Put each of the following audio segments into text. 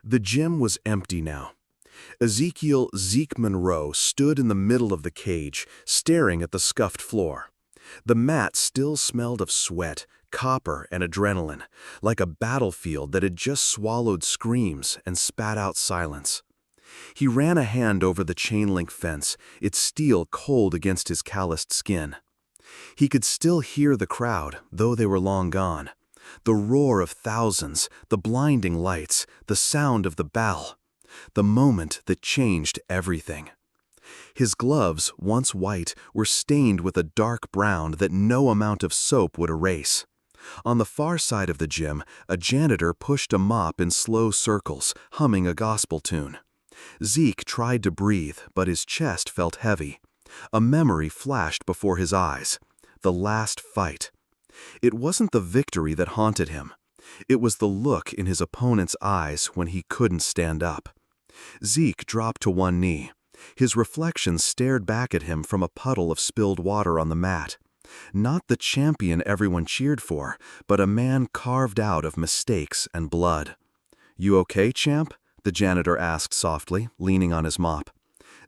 The gym was empty now. Ezekiel "Zeke" Monroe stood in the middle of the cage, staring at the scuffed floor. The mat still smelled of sweat, copper, and adrenaline, like a battlefield that had just swallowed screams and spat out silence. He ran a hand over the chain-link fence, its steel cold against his calloused skin. He could still hear the crowd, though they were long gone. The roar of thousands, the blinding lights, the sound of the bell. The moment that changed everything. His gloves, once white, were stained with a dark brown that no amount of soap would erase. On the far side of the gym, a janitor pushed a mop in slow circles, humming a gospel tune. Zeke tried to breathe, but his chest felt heavy. A memory flashed before his eyes. The last fight. It wasn't the victory that haunted him. It was the look in his opponent's eyes when he couldn't stand up. Zeke dropped to one knee. His reflection stared back at him from a puddle of spilled water on the mat. Not the champion everyone cheered for, but a man carved out of mistakes and blood. "You okay, champ?" the janitor asked softly, leaning on his mop.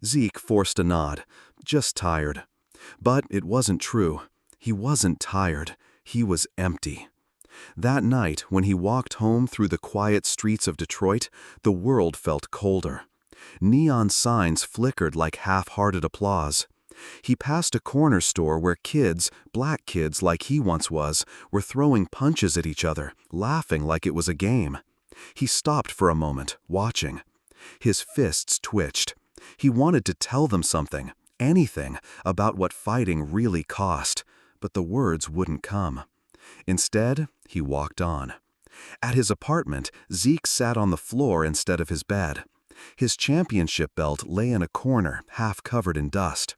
Zeke forced a nod. Just tired. But it wasn't true. He wasn't tired. He was empty. That night, when he walked home through the quiet streets of Detroit, the world felt colder. Neon signs flickered like half-hearted applause. He passed a corner store where kids, black kids like he once was, were throwing punches at each other, laughing like it was a game. He stopped for a moment, watching. His fists twitched. He wanted to tell them something, anything, about what fighting really cost, but the words wouldn't come. Instead, he walked on. At his apartment, Zeke sat on the floor instead of his bed. His championship belt lay in a corner, half covered in dust.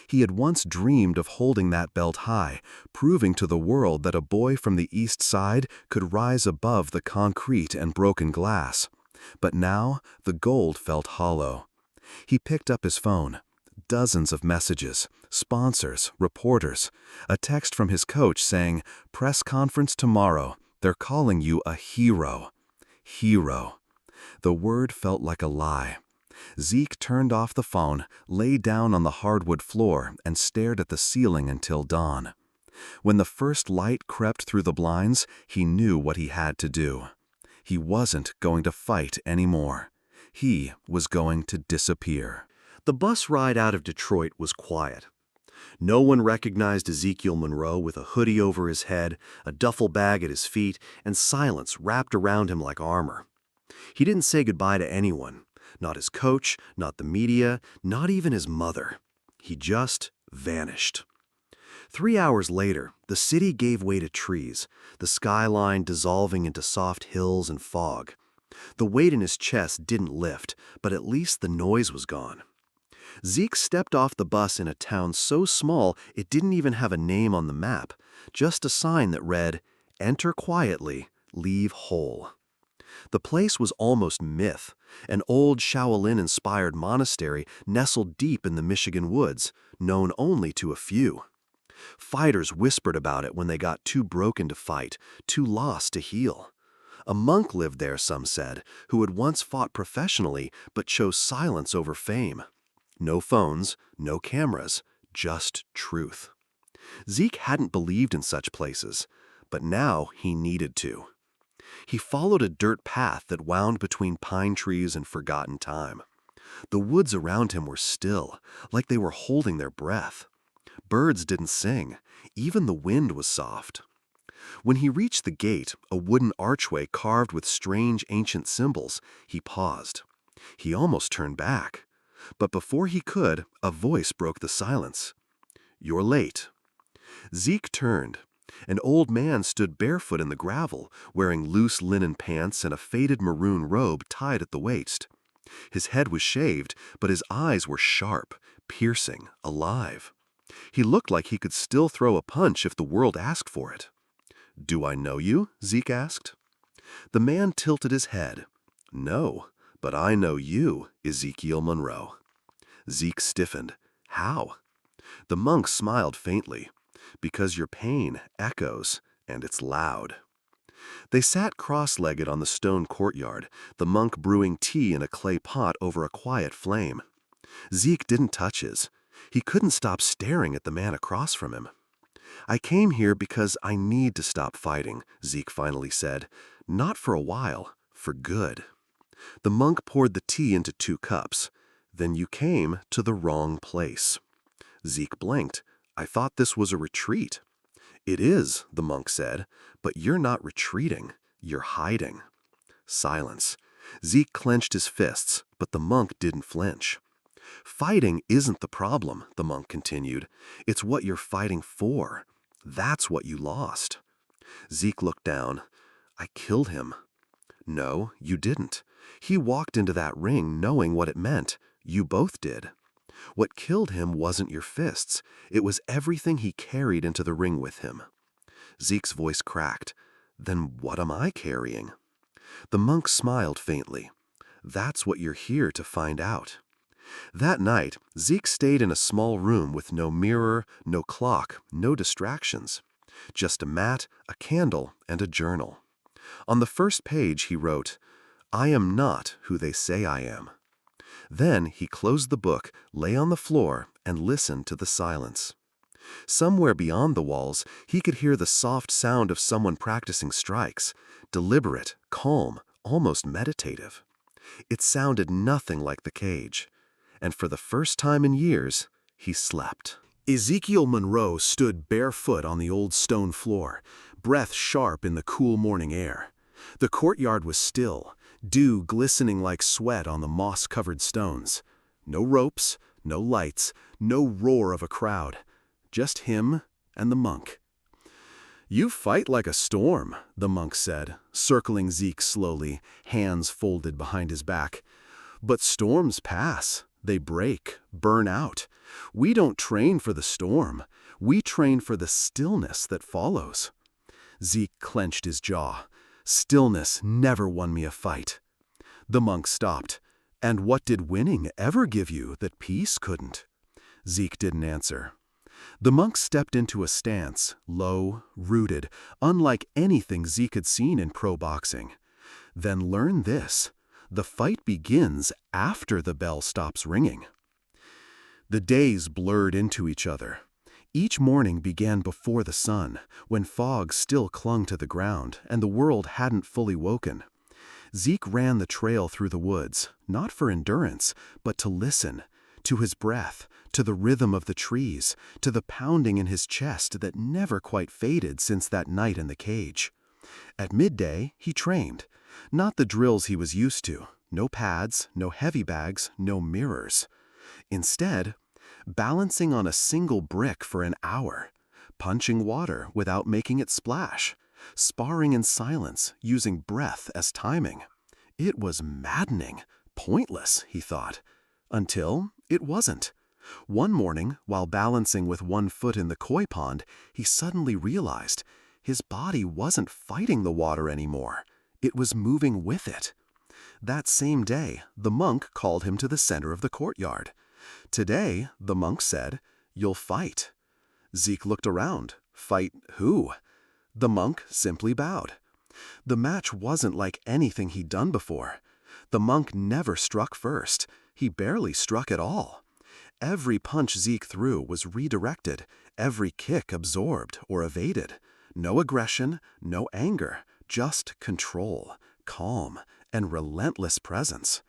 He had once dreamed of holding that belt high, proving to the world that a boy from the East Side could rise above the concrete and broken glass. But now, the gold felt hollow. He picked up his phone. Dozens of messages, sponsors, reporters. A text from his coach saying, "Press conference tomorrow. They're calling you a hero." Hero. The word felt like a lie. Zeke turned off the phone, lay down on the hardwood floor, and stared at the ceiling until dawn. When the first light crept through the blinds, he knew what he had to do. He wasn't going to fight anymore. He was going to disappear. The bus ride out of Detroit was quiet. No one recognized Ezekiel Monroe with a hoodie over his head, a duffel bag at his feet, and silence wrapped around him like armor. He didn't say goodbye to anyone, not his coach, not the media, not even his mother. He just vanished. 3 hours later, the city gave way to trees, the skyline dissolving into soft hills and fog. The weight in his chest didn't lift, but at least the noise was gone. Zeke stepped off the bus in a town so small it didn't even have a name on the map, just a sign that read, "Enter quietly, leave whole." The place was almost myth, an old Shaolin-inspired monastery nestled deep in the Michigan woods, known only to a few. Fighters whispered about it when they got too broken to fight, too lost to heal. A monk lived there, some said, who had once fought professionally but chose silence over fame. No phones, no cameras, just truth. Zeke hadn't believed in such places, but now he needed to. He followed a dirt path that wound between pine trees and forgotten time. The woods around him were still, like they were holding their breath. Birds didn't sing, even the wind was soft. When he reached the gate, a wooden archway carved with strange ancient symbols, he paused. He almost turned back. But before he could, a voice broke the silence. "You're late." Zeke turned. An old man stood barefoot in the gravel, wearing loose linen pants and a faded maroon robe tied at the waist. His head was shaved, but his eyes were sharp, piercing, alive. He looked like he could still throw a punch if the world asked for it. "Do I know you?" Zeke asked. The man tilted his head. "No, but I know you, Ezekiel Monroe." Zeke stiffened. "How?" The monk smiled faintly. "Because your pain echoes, and it's loud." They sat cross-legged on the stone courtyard, the monk brewing tea in a clay pot over a quiet flame. Zeke didn't touch his. He couldn't stop staring at the man across from him. "I came here because I need to stop fighting," Zeke finally said. "Not for a while, for good." The monk poured the tea into 2 cups. "Then you came to the wrong place." Zeke blinked. "I thought this was a retreat." "It is," the monk said, "but you're not retreating. You're hiding." Silence. Zeke clenched his fists, but the monk didn't flinch. "Fighting isn't the problem," the monk continued. "It's what you're fighting for. That's what you lost." Zeke looked down. "I killed him." "No, you didn't. He walked into that ring knowing what it meant. You both did. What killed him wasn't your fists. It was everything he carried into the ring with him." Zeke's voice cracked. "Then what am I carrying?" The monk smiled faintly. "That's what you're here to find out." That night, Zeke stayed in a small room with no mirror, no clock, no distractions. Just a mat, a candle, and a journal. On the first page he wrote, "I am not who they say I am." Then he closed the book, lay on the floor, and listened to the silence. Somewhere beyond the walls, he could hear the soft sound of someone practicing strikes, deliberate, calm, almost meditative. It sounded nothing like the cage. And for the first time in years, he slept. Ezekiel Monroe stood barefoot on the old stone floor, breath sharp in the cool morning air. The courtyard was still, dew glistening like sweat on the moss-covered stones. No ropes, no lights, no roar of a crowd. Just him and the monk. "You fight like a storm," the monk said, circling Zeke slowly, hands folded behind his back. "But storms pass. They break, burn out. We don't train for the storm. We train for the stillness that follows." Zeke clenched his jaw. "Stillness never won me a fight." The monk stopped. "And what did winning ever give you that peace couldn't?" Zeke didn't answer. The monk stepped into a stance, low, rooted, unlike anything Zeke had seen in pro boxing. "Then learn this. The fight begins after the bell stops ringing." The days blurred into each other. Each morning began before the sun, when fog still clung to the ground and the world hadn't fully woken. Zeke ran the trail through the woods, not for endurance, but to listen, to his breath, to the rhythm of the trees, to the pounding in his chest that never quite faded since that night in the cage. At midday, he trained. Not the drills he was used to, no pads, no heavy bags, no mirrors. Instead, balancing on a single brick for an hour, punching water without making it splash, sparring in silence, using breath as timing. It was maddening, pointless, he thought, until it wasn't. One morning, while balancing with one foot in the koi pond, he suddenly realized his body wasn't fighting the water anymore. It was moving with it. That same day, the monk called him to the center of the courtyard. "Today," the monk said, "you'll fight." Zeke looked around. Fight who? The monk simply bowed. The match wasn't like anything he'd done before. The monk never struck first. He barely struck at all. Every punch Zeke threw was redirected, every kick absorbed or evaded. No aggression, no anger, just control, calm, and relentless presence.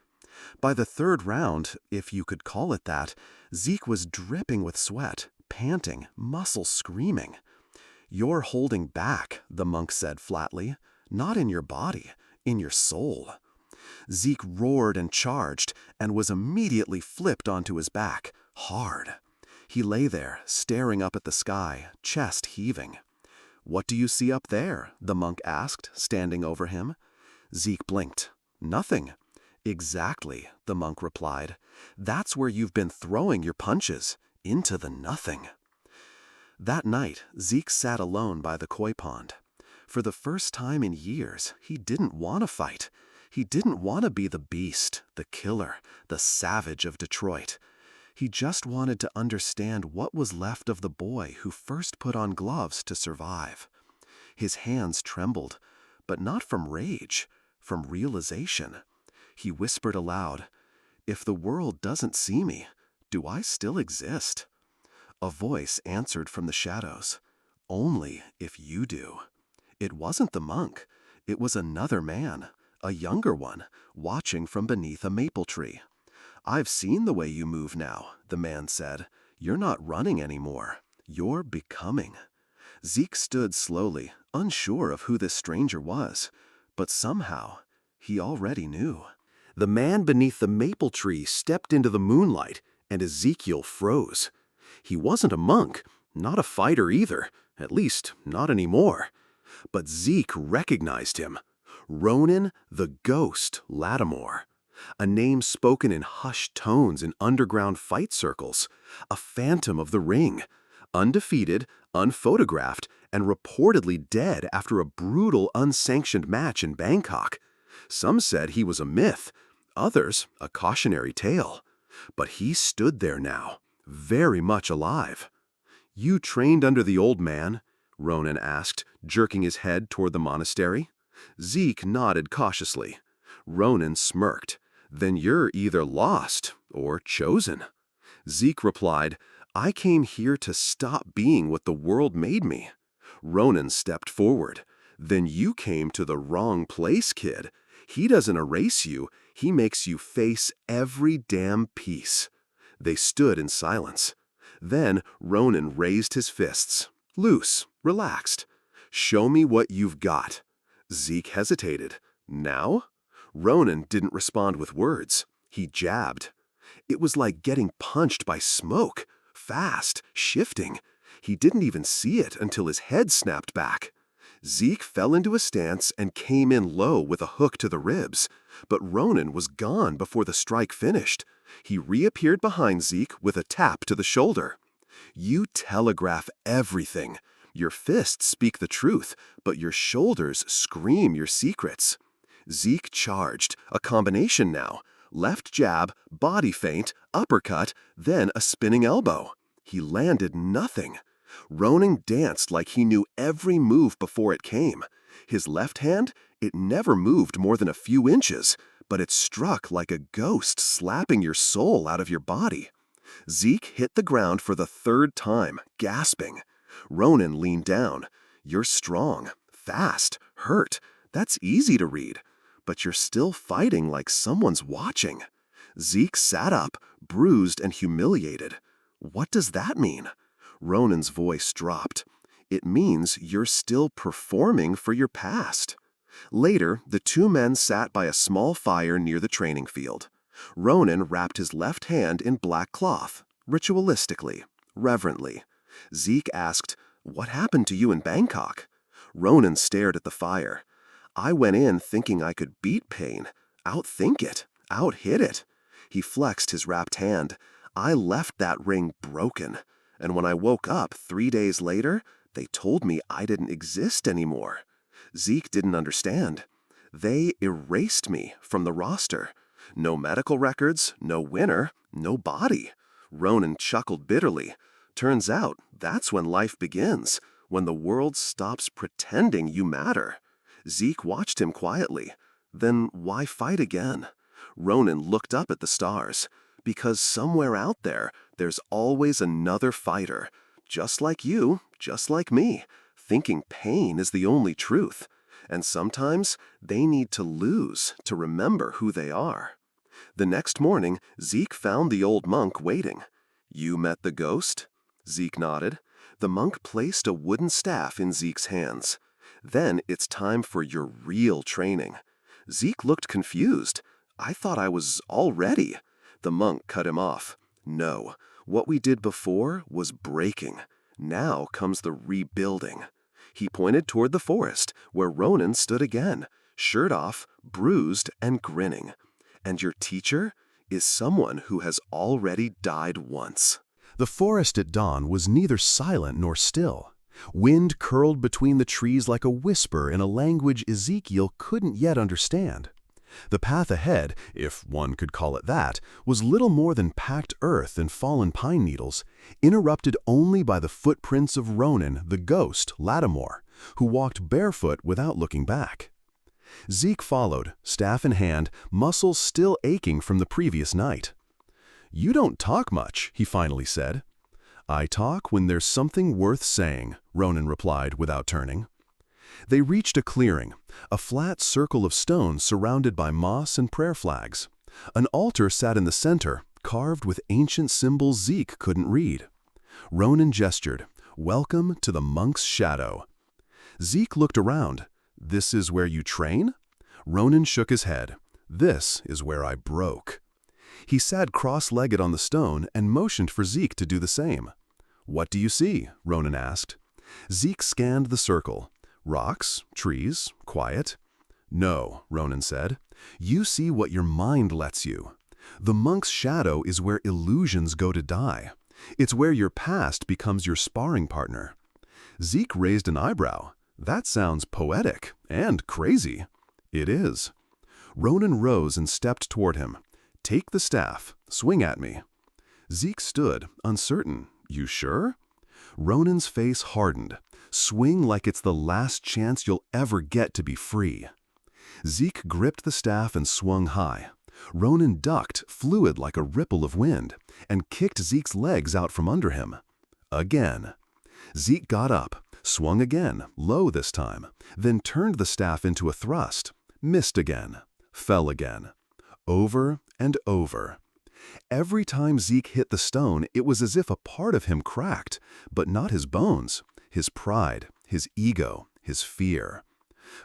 By the third round, if you could call it that, Zeke was dripping with sweat, panting, muscles screaming. "You're holding back," the monk said flatly. "Not in your body, in your soul." Zeke roared and charged, and was immediately flipped onto his back, hard. He lay there, staring up at the sky, chest heaving. "What do you see up there?" the monk asked, standing over him. Zeke blinked. "Nothing." "Exactly," the monk replied. "That's where you've been throwing your punches, into the nothing." That night, Zeke sat alone by the koi pond. For the first time in years, he didn't want to fight. He didn't want to be the beast, the killer, the savage of Detroit. He just wanted to understand what was left of the boy who first put on gloves to survive. His hands trembled, but not from rage, from realization. He whispered aloud, "If the world doesn't see me, do I still exist?" A voice answered from the shadows, "Only if you do." It wasn't the monk. It was another man, a younger one, watching from beneath a maple tree. "I've seen the way you move now," the man said. "You're not running anymore. You're becoming." Zeke stood slowly, unsure of who this stranger was, but somehow he already knew. The man beneath the maple tree stepped into the moonlight, and Ezekiel froze. He wasn't a monk, not a fighter either, at least not anymore. But Zeke recognized him. Ronan the Ghost Lattimore. A name spoken in hushed tones in underground fight circles. A phantom of the ring. Undefeated, unphotographed, and reportedly dead after a brutal, unsanctioned match in Bangkok. Some said he was a myth, others a cautionary tale. But he stood there now, very much alive. "You trained under the old man?" Ronan asked, jerking his head toward the monastery. Zeke nodded cautiously. Ronan smirked. "Then you're either lost or chosen." Zeke replied, "I came here to stop being what the world made me." Ronan stepped forward. "Then you came to the wrong place, kid. He doesn't erase you, he makes you face every damn piece." They stood in silence. Then Ronan raised his fists. Loose, relaxed. "Show me what you've got." Zeke hesitated. "Now?" Ronan didn't respond with words. He jabbed. It was like getting punched by smoke. Fast, shifting. He didn't even see it until his head snapped back. Zeke fell into a stance and came in low with a hook to the ribs. But Ronan was gone before the strike finished. He reappeared behind Zeke with a tap to the shoulder. "You telegraph everything. Your fists speak the truth, but your shoulders scream your secrets." Zeke charged, a combination now. Left jab, body feint, uppercut, then a spinning elbow. He landed nothing. Ronan danced like he knew every move before it came. His left hand, it never moved more than a few inches, but it struck like a ghost slapping your soul out of your body. Zeke hit the ground for the third time, gasping. Ronan leaned down. "You're strong, fast, hurt. That's easy to read. But you're still fighting like someone's watching." Zeke sat up, bruised and humiliated. "What does that mean?" Ronan's voice dropped. "It means you're still performing for your past." Later, the two men sat by a small fire near the training field. Ronan wrapped his left hand in black cloth, ritualistically, reverently. Zeke asked, "What happened to you in Bangkok?" Ronan stared at the fire. "I went in thinking I could beat pain, outthink it, outhit it." He flexed his wrapped hand. "I left that ring broken. And when I woke up 3 days later, they told me I didn't exist anymore." Zeke didn't understand. "They erased me from the roster. No medical records, no winner, no body." Ronan chuckled bitterly. "Turns out that's when life begins, when the world stops pretending you matter." Zeke watched him quietly. "Then why fight again?" Ronan looked up at the stars. "Because somewhere out there, there's always another fighter. Just like you, just like me, thinking pain is the only truth. And sometimes they need to lose to remember who they are." The next morning, Zeke found the old monk waiting. "You met the ghost?" Zeke nodded. The monk placed a wooden staff in Zeke's hands. "Then it's time for your real training." Zeke looked confused. "I thought I was all ready." The monk cut him off. "No, what we did before was breaking. Now comes the rebuilding." He pointed toward the forest, where Ronan stood again, shirt off, bruised and grinning. "And your teacher is someone who has already died once." The forest at dawn was neither silent nor still. Wind curled between the trees like a whisper in a language Ezekiel couldn't yet understand. The path ahead, if one could call it that, was little more than packed earth and fallen pine needles, interrupted only by the footprints of Ronan the Ghost Lattimore, who walked barefoot without looking back. Zeke followed, staff in hand, muscles still aching from the previous night. "You don't talk much," he finally said. "I talk when there's something worth saying," Ronan replied without turning. They reached a clearing, a flat circle of stone surrounded by moss and prayer flags. An altar sat in the center, carved with ancient symbols Zeke couldn't read. Ronan gestured, "Welcome to the monk's shadow." Zeke looked around. "This is where you train?" Ronan shook his head. "This is where I broke." He sat cross-legged on the stone and motioned for Zeke to do the same. "What do you see?" Ronan asked. Zeke scanned the circle. "Rocks, trees, quiet." "No," Ronan said. "You see what your mind lets you. The monk's shadow is where illusions go to die. It's where your past becomes your sparring partner." Zeke raised an eyebrow. "That sounds poetic and crazy." "It is." Ronan rose and stepped toward him. "Take the staff. Swing at me." Zeke stood, uncertain. "You sure?" Ronan's face hardened. "Swing like it's the last chance you'll ever get to be free." Zeke gripped the staff and swung high. Ronan ducked, fluid like a ripple of wind, and kicked Zeke's legs out from under him. Again. Zeke got up, swung again, low this time, then turned the staff into a thrust, missed again, fell again. Over and over. Every time Zeke hit the stone, it was as if a part of him cracked, but not his bones, his pride, his ego, his fear.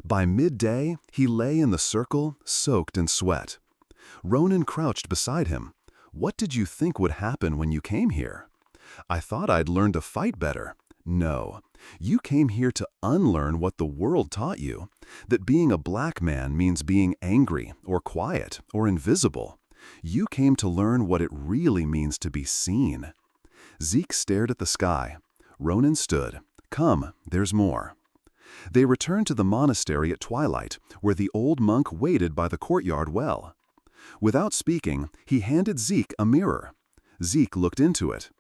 By midday, he lay in the circle, soaked in sweat. Ronan crouched beside him. "What did you think would happen when you came here?" "I thought I'd learn to fight better." "No. You came here to unlearn what the world taught you, that being a black man means being angry or quiet or invisible. You came to learn what it really means to be seen." Zeke stared at the sky. Ronan stood. "Come, there's more." They returned to the monastery at twilight, where the old monk waited by the courtyard well. Without speaking, he handed Zeke a mirror. Zeke looked into it.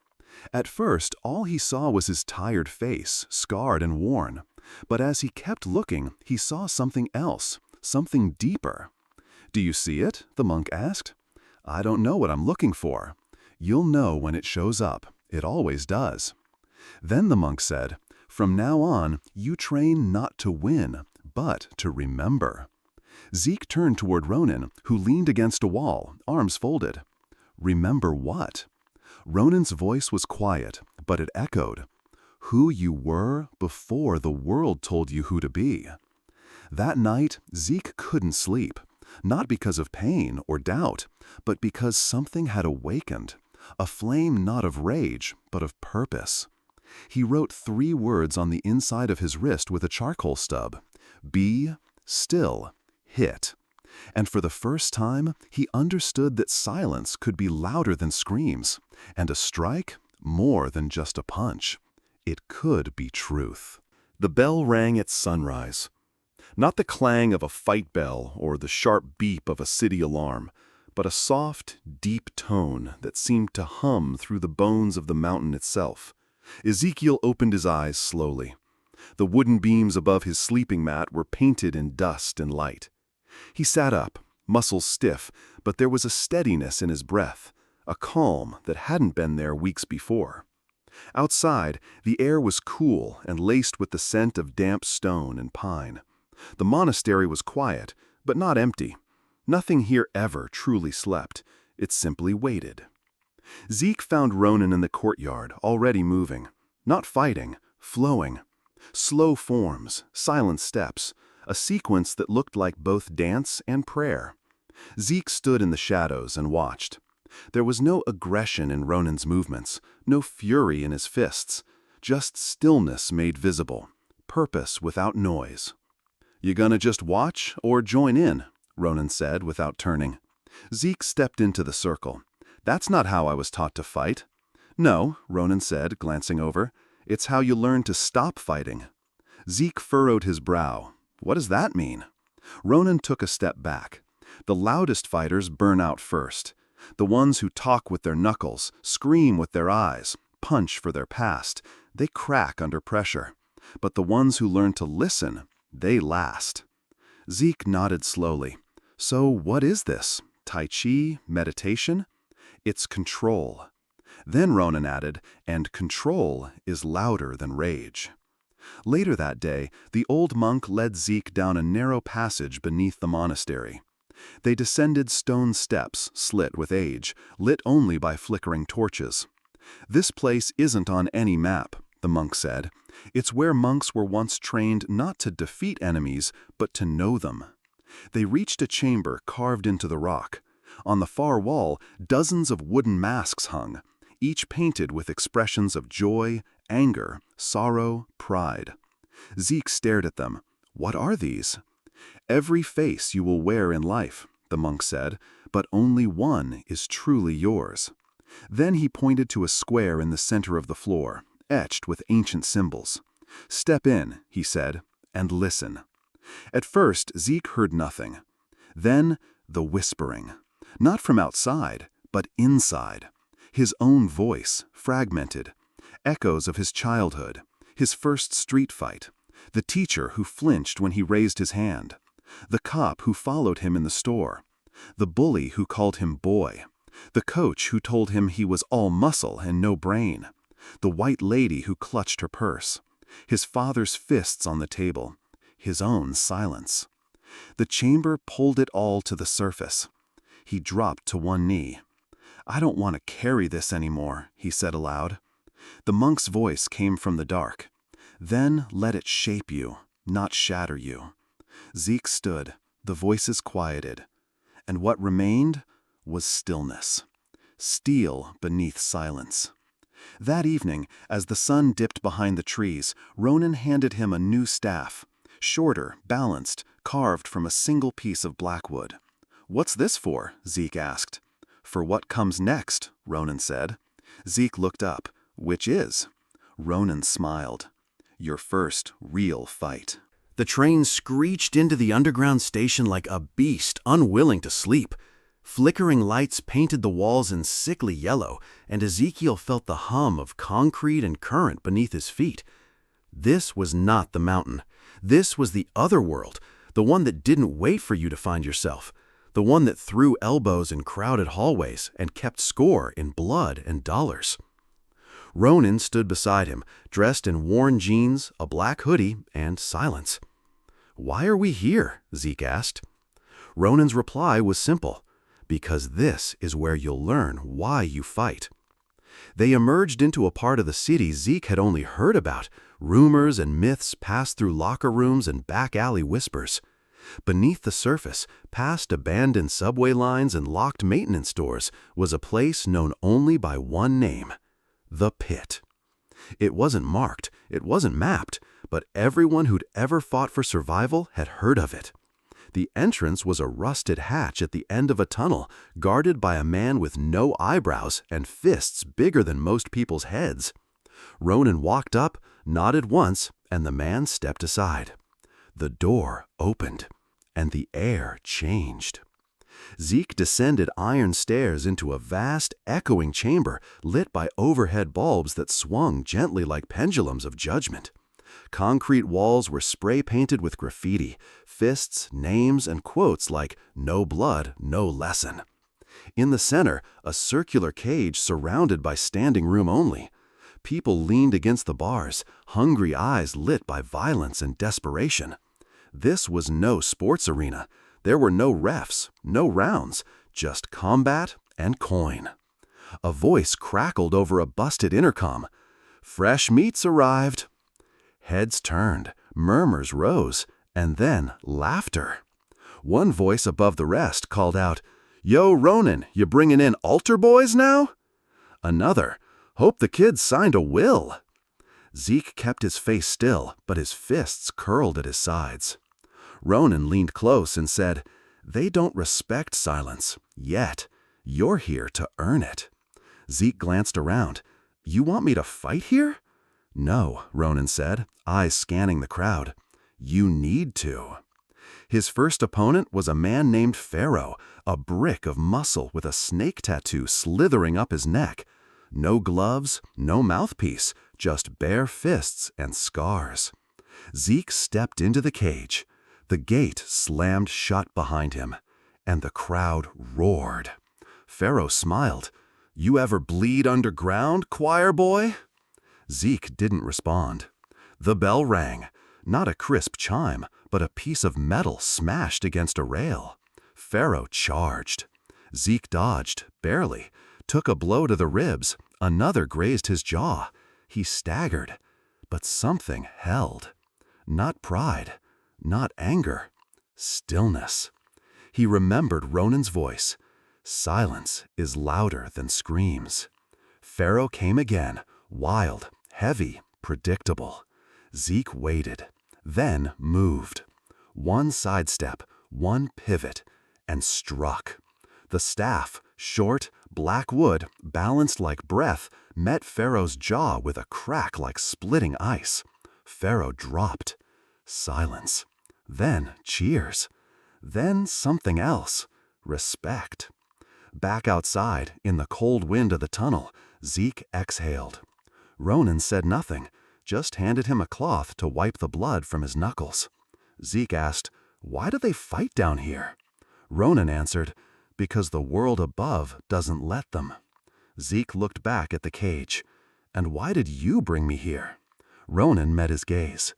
At first, all he saw was his tired face, scarred and worn. But as he kept looking, he saw something else, something deeper. "Do you see it?" the monk asked. "I don't know what I'm looking for." "You'll know when it shows up. It always does." Then the monk said, "From now on, you train not to win, but to remember." Zeke turned toward Ronan, who leaned against a wall, arms folded. "Remember what?" Ronan's voice was quiet, but it echoed. "Who you were before the world told you who to be." That night, Zeke couldn't sleep, not because of pain or doubt, but because something had awakened, a flame not of rage, but of purpose. He wrote 3 words on the inside of his wrist with a charcoal stub: "Be still, hit." And for the first time, he understood that silence could be louder than screams, and a strike more than just a punch. It could be truth. The bell rang at sunrise. Not the clang of a fight bell or the sharp beep of a city alarm, but a soft, deep tone that seemed to hum through the bones of the mountain itself. Ezekiel opened his eyes slowly. The wooden beams above his sleeping mat were painted in dust and light. He sat up, muscles stiff, but there was a steadiness in his breath, a calm that hadn't been there weeks before. Outside, the air was cool and laced with the scent of damp stone and pine. The monastery was quiet, but not empty. Nothing here ever truly slept. It simply waited. Zeke found Ronan in the courtyard, already moving. Not fighting, flowing. Slow forms, silent steps, a sequence that looked like both dance and prayer. Zeke stood in the shadows and watched. There was no aggression in Ronan's movements, no fury in his fists, just stillness made visible, purpose without noise. "You gonna just watch or join in?" Ronan said without turning. Zeke stepped into the circle. "That's not how I was taught to fight." "No," Ronan said, glancing over. "It's how you learn to stop fighting." Zeke furrowed his brow. "What does that mean?" Ronan took a step back. "The loudest fighters burn out first. The ones who talk with their knuckles, scream with their eyes, punch for their past, they crack under pressure. But the ones who learn to listen, they last." Zeke nodded slowly. So what is this? Tai Chi? Meditation? It's control. Then Ronan added, and control is louder than rage. Later that day, the old monk led Zeke down a narrow passage beneath the monastery. They descended stone steps, slit with age, lit only by flickering torches. This place isn't on any map, the monk said. It's where monks were once trained not to defeat enemies, but to know them. They reached a chamber carved into the rock. On the far wall, dozens of wooden masks hung, each painted with expressions of joy, anger, sorrow, pride. Zeke stared at them. What are these? Every face you will wear in life, the monk said, but only one is truly yours. Then he pointed to a square in the center of the floor, etched with ancient symbols. Step in, he said, and listen. At first, Zeke heard nothing. Then, the whispering. Not from outside, but inside. His own voice, fragmented. Echoes of his childhood, his first street fight. The teacher who flinched when he raised his hand. The cop who followed him in the store. The bully who called him boy. The coach who told him he was all muscle and no brain. The white lady who clutched her purse. His father's fists on the table. His own silence. The chamber pulled it all to the surface. He dropped to one knee. I don't want to carry this anymore, he said aloud. The monk's voice came from the dark. Then let it shape you, not shatter you. Zeke stood, the voices quieted. And what remained was stillness. Steel beneath silence. That evening, as the sun dipped behind the trees, Ronan handed him a new staff. Shorter, balanced, carved from a single piece of blackwood. What's this for? Zeke asked. For what comes next, Ronan said. Zeke looked up. Which is? Ronan smiled. Your first real fight. The train screeched into the underground station like a beast unwilling to sleep. Flickering lights painted the walls in sickly yellow, and Ezekiel felt the hum of concrete and current beneath his feet. This was not the mountain. This was the other world, the one that didn't wait for you to find yourself, the one that threw elbows in crowded hallways and kept score in blood and dollars. Ronan stood beside him, dressed in worn jeans, a black hoodie, and silence. Why are we here? Zeke asked. Ronan's reply was simple. Because this is where you'll learn why you fight. They emerged into a part of the city Zeke had only heard about. Rumors and myths passed through locker rooms and back alley whispers. Beneath the surface, past abandoned subway lines and locked maintenance stores, was a place known only by one name. The Pit. It wasn't marked, it wasn't mapped, but everyone who'd ever fought for survival had heard of it. The entrance was a rusted hatch at the end of a tunnel, guarded by a man with no eyebrows and fists bigger than most people's heads. Ronan walked up, nodded once, and the man stepped aside. The door opened, and the air changed. Zeke descended iron stairs into a vast, echoing chamber lit by overhead bulbs that swung gently like pendulums of judgment. Concrete walls were spray-painted with graffiti, fists, names, and quotes like, "No blood, no lesson." In the center, a circular cage surrounded by standing room only. People leaned against the bars, hungry eyes lit by violence and desperation. This was no sports arena. There were no refs, no rounds, just combat and coin. A voice crackled over a busted intercom. Fresh meat's arrived. Heads turned, murmurs rose, and then laughter. One voice above the rest called out, "Yo, Ronan, you bringing in altar boys now?" Another, "Hope the kids signed a will." Zeke kept his face still, but his fists curled at his sides. Ronan leaned close and said, "They don't respect silence, yet. You're here to earn it." Zeke glanced around. "You want me to fight here?" "No," Ronan said, eyes scanning the crowd. "You need to." His first opponent was a man named Pharaoh, a brick of muscle with a snake tattoo slithering up his neck. No gloves, no mouthpiece, just bare fists and scars. Zeke stepped into the cage. The gate slammed shut behind him, and the crowd roared. Pharaoh smiled. "You ever bleed underground, choir boy?" Zeke didn't respond. The bell rang, not a crisp chime, but a piece of metal smashed against a rail. Pharaoh charged. Zeke dodged, barely, took a blow to the ribs, another grazed his jaw. He staggered, but something held. Not pride, not anger, stillness. He remembered Ronan's voice. Silence is louder than screams. Pharaoh came again, wild, heavy, predictable. Zeke waited, then moved. One sidestep, one pivot, and struck. The staff, short, black wood, balanced like breath, met Pharaoh's jaw with a crack like splitting ice. Pharaoh dropped. Silence. Then cheers. Then something else. Respect. Back outside, in the cold wind of the tunnel, Zeke exhaled. Ronan said nothing, just handed him a cloth to wipe the blood from his knuckles. Zeke asked, "Why do they fight down here?" Ronan answered, "Because the world above doesn't let them." Zeke looked back at the cage. "And why did you bring me here?" Ronan met his gaze.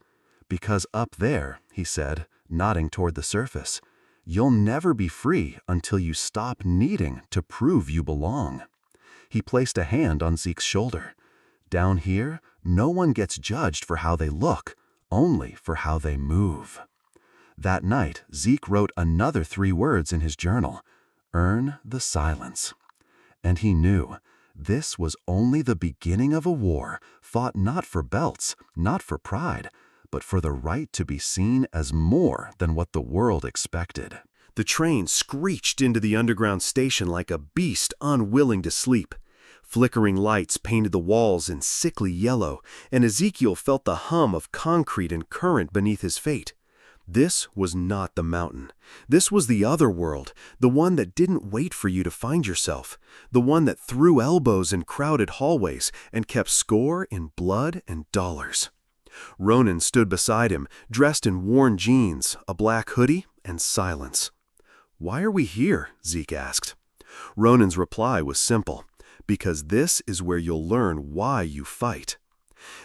"Because up there," he said, nodding toward the surface, "you'll never be free until you stop needing to prove you belong." He placed a hand on Zeke's shoulder. "Down here, no one gets judged for how they look, only for how they move." That night, Zeke wrote another 3 words in his journal: "Earn the silence." And he knew this was only the beginning of a war fought not for belts, not for pride, but for the right to be seen as more than what the world expected. The train screeched into the underground station like a beast unwilling to sleep. Flickering lights painted the walls in sickly yellow, and Ezekiel felt the hum of concrete and current beneath his feet. This was not the mountain. This was the other world, the one that didn't wait for you to find yourself, the one that threw elbows in crowded hallways and kept score in blood and dollars. Ronan stood beside him, dressed in worn jeans, a black hoodie, and silence. "Why are we here?" Zeke asked. Ronan's reply was simple: "Because this is where you'll learn why you fight."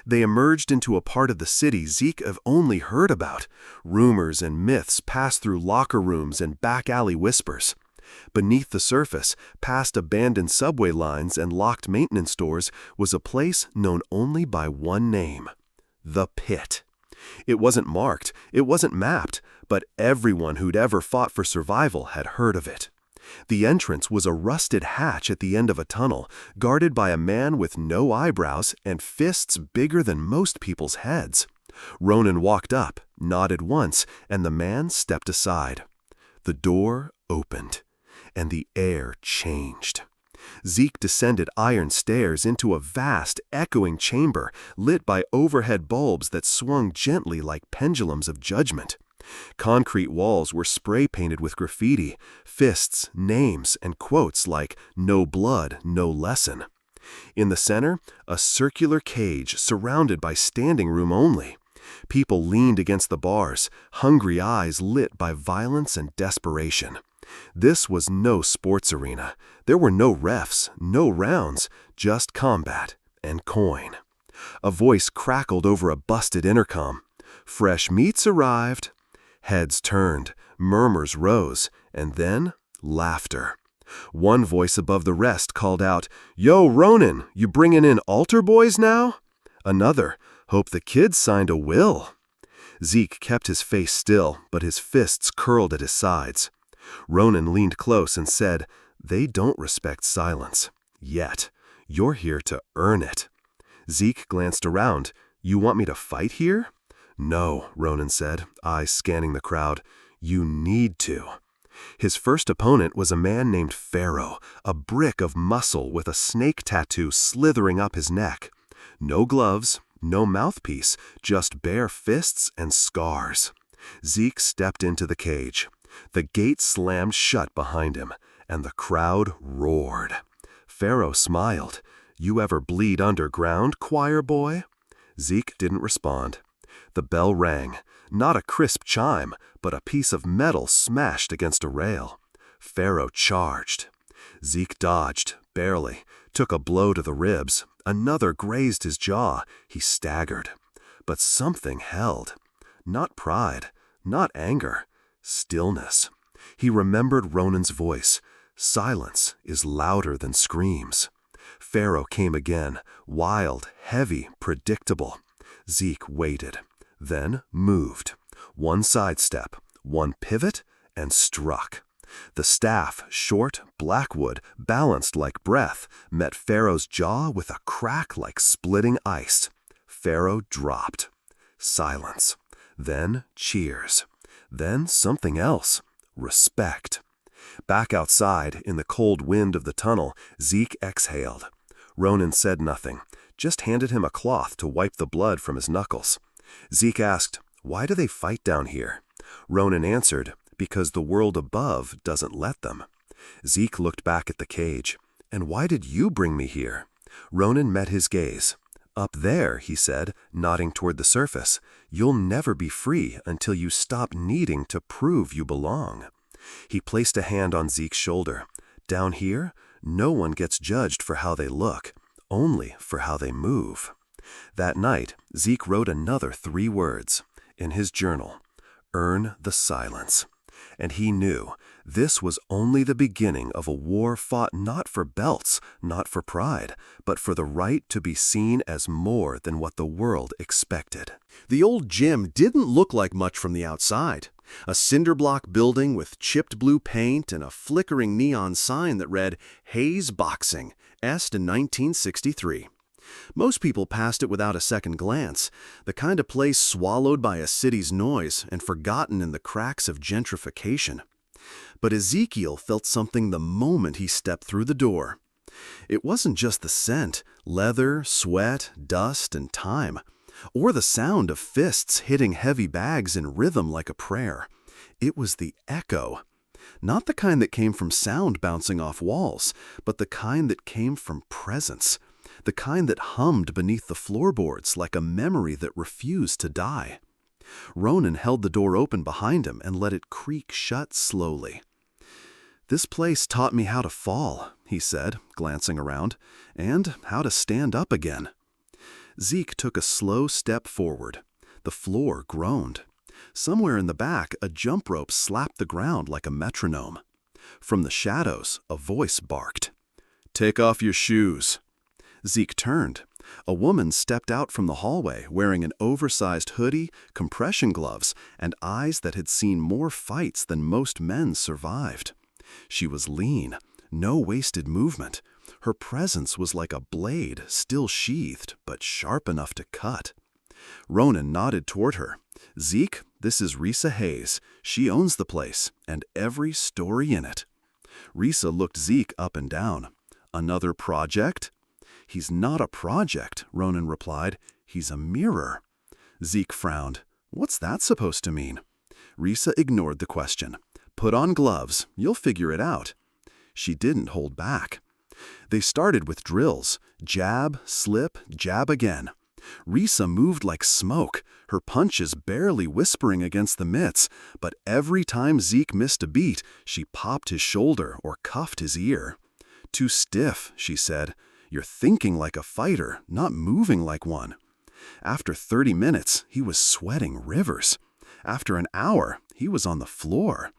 They emerged into a part of the city Zeke had only heard about. Rumors and myths passed through locker rooms and back alley whispers. Beneath the surface, past abandoned subway lines and locked maintenance stores, was a place known only by one name: the Pit. It wasn't marked, it wasn't mapped, but everyone who'd ever fought for survival had heard of it. The entrance was a rusted hatch at the end of a tunnel, guarded by a man with no eyebrows and fists bigger than most people's heads. Ronan walked up, nodded once, and the man stepped aside. The door opened, and the air changed. Zeke descended iron stairs into a vast, echoing chamber lit by overhead bulbs that swung gently like pendulums of judgment. Concrete walls were spray-painted with graffiti, fists, names, and quotes like "No blood, no lesson." In the center, a circular cage surrounded by standing room only. People leaned against the bars, hungry eyes lit by violence and desperation. This was no sports arena. There were no refs, no rounds, just combat and coin. A voice crackled over a busted intercom. "Fresh meats arrived." Heads turned, murmurs rose, and then laughter. One voice above the rest called out, "Yo, Ronan, you bringing in altar boys now?" Another, "Hope the kids signed a will." Zeke kept his face still, but his fists curled at his sides. Ronan leaned close and said, "They don't respect silence. Yet. You're here to earn it." Zeke glanced around. "You want me to fight here?" "No," Ronan said, eyes scanning the crowd. "You need to." His first opponent was a man named Pharaoh, a brick of muscle with a snake tattoo slithering up his neck. No gloves, no mouthpiece, just bare fists and scars. Zeke stepped into the cage. The gate slammed shut behind him, and the crowd roared. Pharaoh smiled. "You ever bleed underground, choir boy?" Zeke didn't respond. The bell rang, not a crisp chime, but a piece of metal smashed against a rail. Pharaoh charged. Zeke dodged, barely, took a blow to the ribs. Another grazed his jaw. He staggered. But something held. Not pride, not anger, stillness. He remembered Ronan's voice. Silence is louder than screams. Pharaoh came again, wild, heavy, predictable. Zeke waited, then moved. One sidestep, one pivot, and struck. The staff, short, blackwood, balanced like breath, met Pharaoh's jaw with a crack like splitting ice. Pharaoh dropped. Silence. Then cheers. Then something else. Respect. Back outside, in the cold wind of the tunnel, Zeke exhaled. Ronan said nothing, just handed him a cloth to wipe the blood from his knuckles. Zeke asked, "Why do they fight down here?" Ronan answered, "Because the world above doesn't let them." Zeke looked back at the cage. "And why did you bring me here?" Ronan met his gaze. "Up there," he said, nodding toward the surface, "you'll never be free until you stop needing to prove you belong." He placed a hand on Zeke's shoulder. "Down here, no one gets judged for how they look, only for how they move." That night, Zeke wrote another 3 words in his journal: "Earn the silence." And he knew this was only the beginning of a war fought not for belts, not for pride, but for the right to be seen as more than what the world expected. The old gym didn't look like much from the outside. A cinder-block building with chipped blue paint and a flickering neon sign that read, "Hayes Boxing, Est in 1963. Most people passed it without a second glance, the kind of place swallowed by a city's noise and forgotten in the cracks of gentrification. But Ezekiel felt something the moment he stepped through the door. It wasn't just the scent, leather, sweat, dust, and time, or the sound of fists hitting heavy bags in rhythm like a prayer. It was the echo. Not the kind that came from sound bouncing off walls, but the kind that came from presence. The kind that hummed beneath the floorboards like a memory that refused to die. Ronan held the door open behind him and let it creak shut slowly. "This place taught me how to fall," he said, glancing around, "and how to stand up again." Zeke took a slow step forward. The floor groaned. Somewhere in the back, a jump rope slapped the ground like a metronome. From the shadows, a voice barked, "Take off your shoes." Zeke turned. A woman stepped out from the hallway wearing an oversized hoodie, compression gloves, and eyes that had seen more fights than most men survived. She was lean, no wasted movement. Her presence was like a blade, still sheathed, but sharp enough to cut. Ronan nodded toward her. "Zeke, this is Risa Hayes. She owns the place, and every story in it." Risa looked Zeke up and down. "Another project?" "He's not a project," Ronan replied. "He's a mirror." Zeke frowned. "What's that supposed to mean?" Risa ignored the question. "Put on gloves. You'll figure it out." She didn't hold back. They started with drills. Jab, slip, jab again. Risa moved like smoke, her punches barely whispering against the mitts, but every time Zeke missed a beat, she popped his shoulder or cuffed his ear. "Too stiff," she said. "You're thinking like a fighter, not moving like one." After 30 minutes, he was sweating rivers. After an hour, he was on the floor.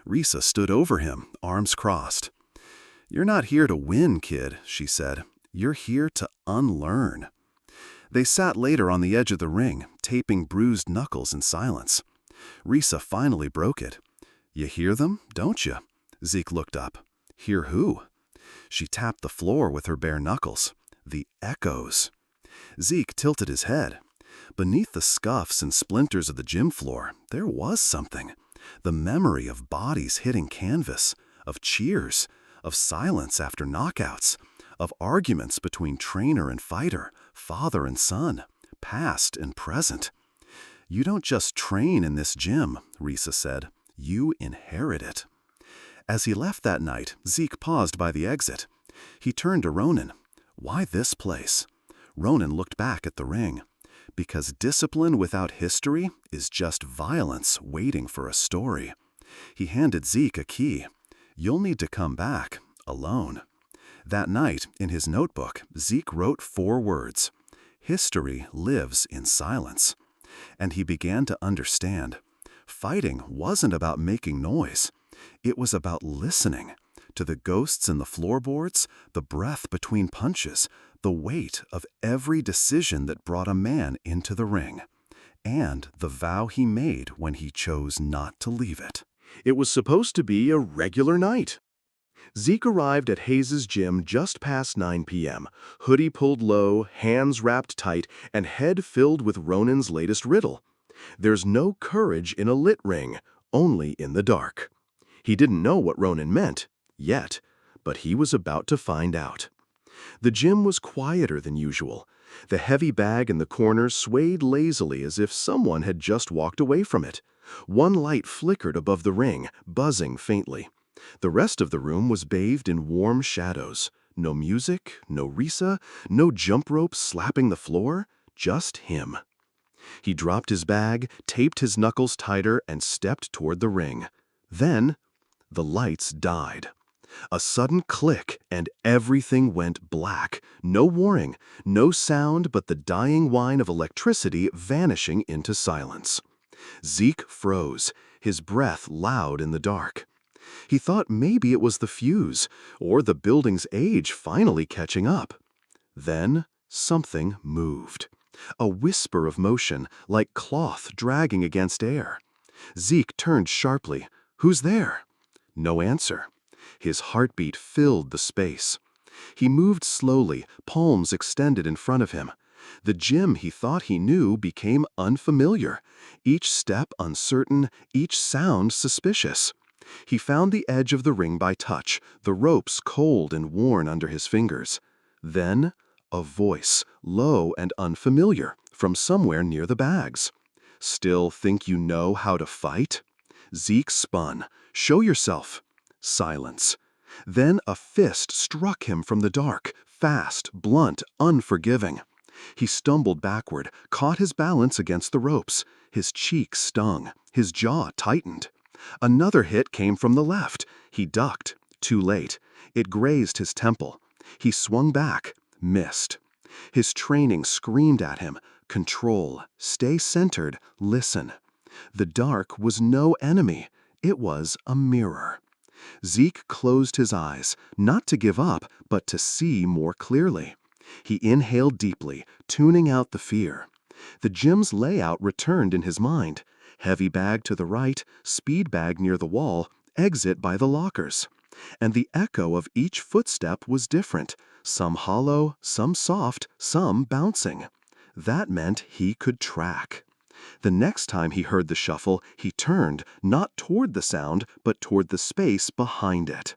Risa stood over him, arms crossed. "You're not here to win, kid," she said. "You're here to unlearn." They sat later on the edge of the ring, taping bruised knuckles in silence. Risa finally broke it. "You hear them, don't you?" Zeke looked up. "Hear who?" She tapped the floor with her bare knuckles. "The echoes." Zeke tilted his head. Beneath the scuffs and splinters of the gym floor, there was something. The memory of bodies hitting canvas, of cheers, of silence after knockouts, of arguments between trainer and fighter, father and son, past and present. "You don't just train in this gym," Risa said. "You inherit it." As he left that night, Zeke paused by the exit. He turned to Ronan. "Why this place?" Ronan looked back at the ring. Because discipline without history is just violence waiting for a story. He handed Zeke a key. You'll need to come back, alone. That night, in his notebook, Zeke wrote 4 words. History lives in silence. And he began to understand. Fighting wasn't about making noise. It was about listening to the ghosts in the floorboards, the breath between punches, the weight of every decision that brought a man into the ring, and the vow he made when he chose not to leave it. It was supposed to be a regular night. Zeke arrived at Hayes' gym just past 9 p.m., hoodie pulled low, hands wrapped tight, and head filled with Ronan's latest riddle. There's no courage in a lit ring, only in the dark. He didn't know what Ronan meant, yet, but he was about to find out. The gym was quieter than usual. The heavy bag in the corner swayed lazily as if someone had just walked away from it. One light flickered above the ring, buzzing faintly. The rest of the room was bathed in warm shadows. No music, no Risa, no jump rope slapping the floor, just him. He dropped his bag, taped his knuckles tighter, and stepped toward the ring. Then, the lights died. A sudden click, and everything went black. No warning, no sound but the dying whine of electricity vanishing into silence. Zeke froze, his breath loud in the dark. He thought maybe it was the fuse, or the building's age finally catching up. Then something moved. A whisper of motion, like cloth dragging against air. Zeke turned sharply. "Who's there?" No answer. His heartbeat filled the space. He moved slowly, palms extended in front of him. The gym he thought he knew became unfamiliar, each step uncertain, each sound suspicious. He found the edge of the ring by touch, the ropes cold and worn under his fingers. Then, a voice, low and unfamiliar, from somewhere near the bags. "Still think you know how to fight?" Zeke spun. "Show yourself." Silence. Then a fist struck him from the dark, fast, blunt, unforgiving. He stumbled backward, caught his balance against the ropes. His cheek stung. His jaw tightened. Another hit came from the left. He ducked. Too late. It grazed his temple. He swung back. Missed. His training screamed at him. Control. Stay centered. Listen. The dark was no enemy. It was a mirror. Zeke closed his eyes, not to give up, but to see more clearly. He inhaled deeply, tuning out the fear. The gym's layout returned in his mind. Heavy bag to the right, speed bag near the wall, exit by the lockers. And the echo of each footstep was different, some hollow, some soft, some bouncing. That meant he could track. The next time he heard the shuffle, he turned, not toward the sound, but toward the space behind it.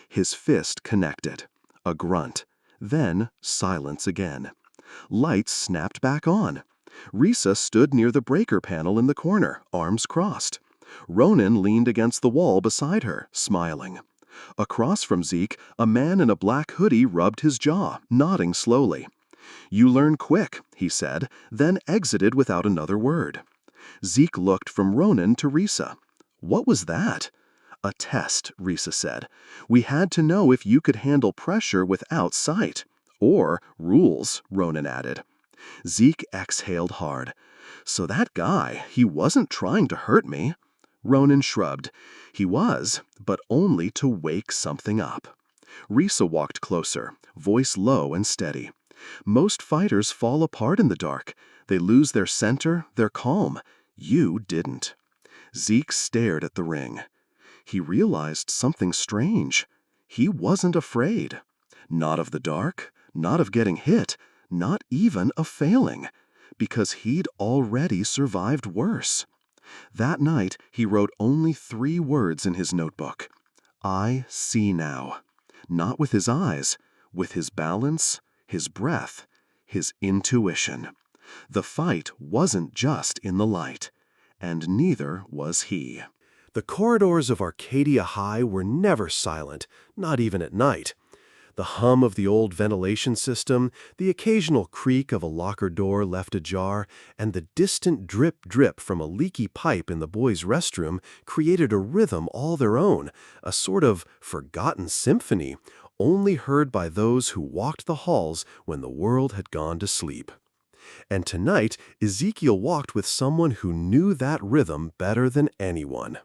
His fist connected. A grunt. Then silence again. Lights snapped back on. Risa stood near the breaker panel in the corner, arms crossed. Ronan leaned against the wall beside her, smiling. Across from Zeke, a man in a black hoodie rubbed his jaw, nodding slowly. "You learn quick," he said, then exited without another word. Zeke looked from Ronan to Risa. "What was that?" "A test," Risa said. "We had to know if you could handle pressure without sight." "Or rules," Ronan added. Zeke exhaled hard. "So that guy, he wasn't trying to hurt me." Ronan shrugged. "He was, but only to wake something up." Risa walked closer, voice low and steady. "Most fighters fall apart in the dark. They lose their center, their calm. You didn't." Zeke stared at the ring. He realized something strange. He wasn't afraid. Not of the dark, not of getting hit, not even of failing, because he'd already survived worse. That night, he wrote only 3 words in his notebook. "I see now." Not with his eyes, with his balance, his breath, his intuition. The fight wasn't just in the light, and neither was he. The corridors of Arcadia High were never silent, not even at night. The hum of the old ventilation system, the occasional creak of a locker door left ajar, and the distant drip-drip from a leaky pipe in the boys' restroom created a rhythm all their own, a sort of forgotten symphony, only heard by those who walked the halls when the world had gone to sleep. And tonight, Ezekiel walked with someone who knew that rhythm better than anyone.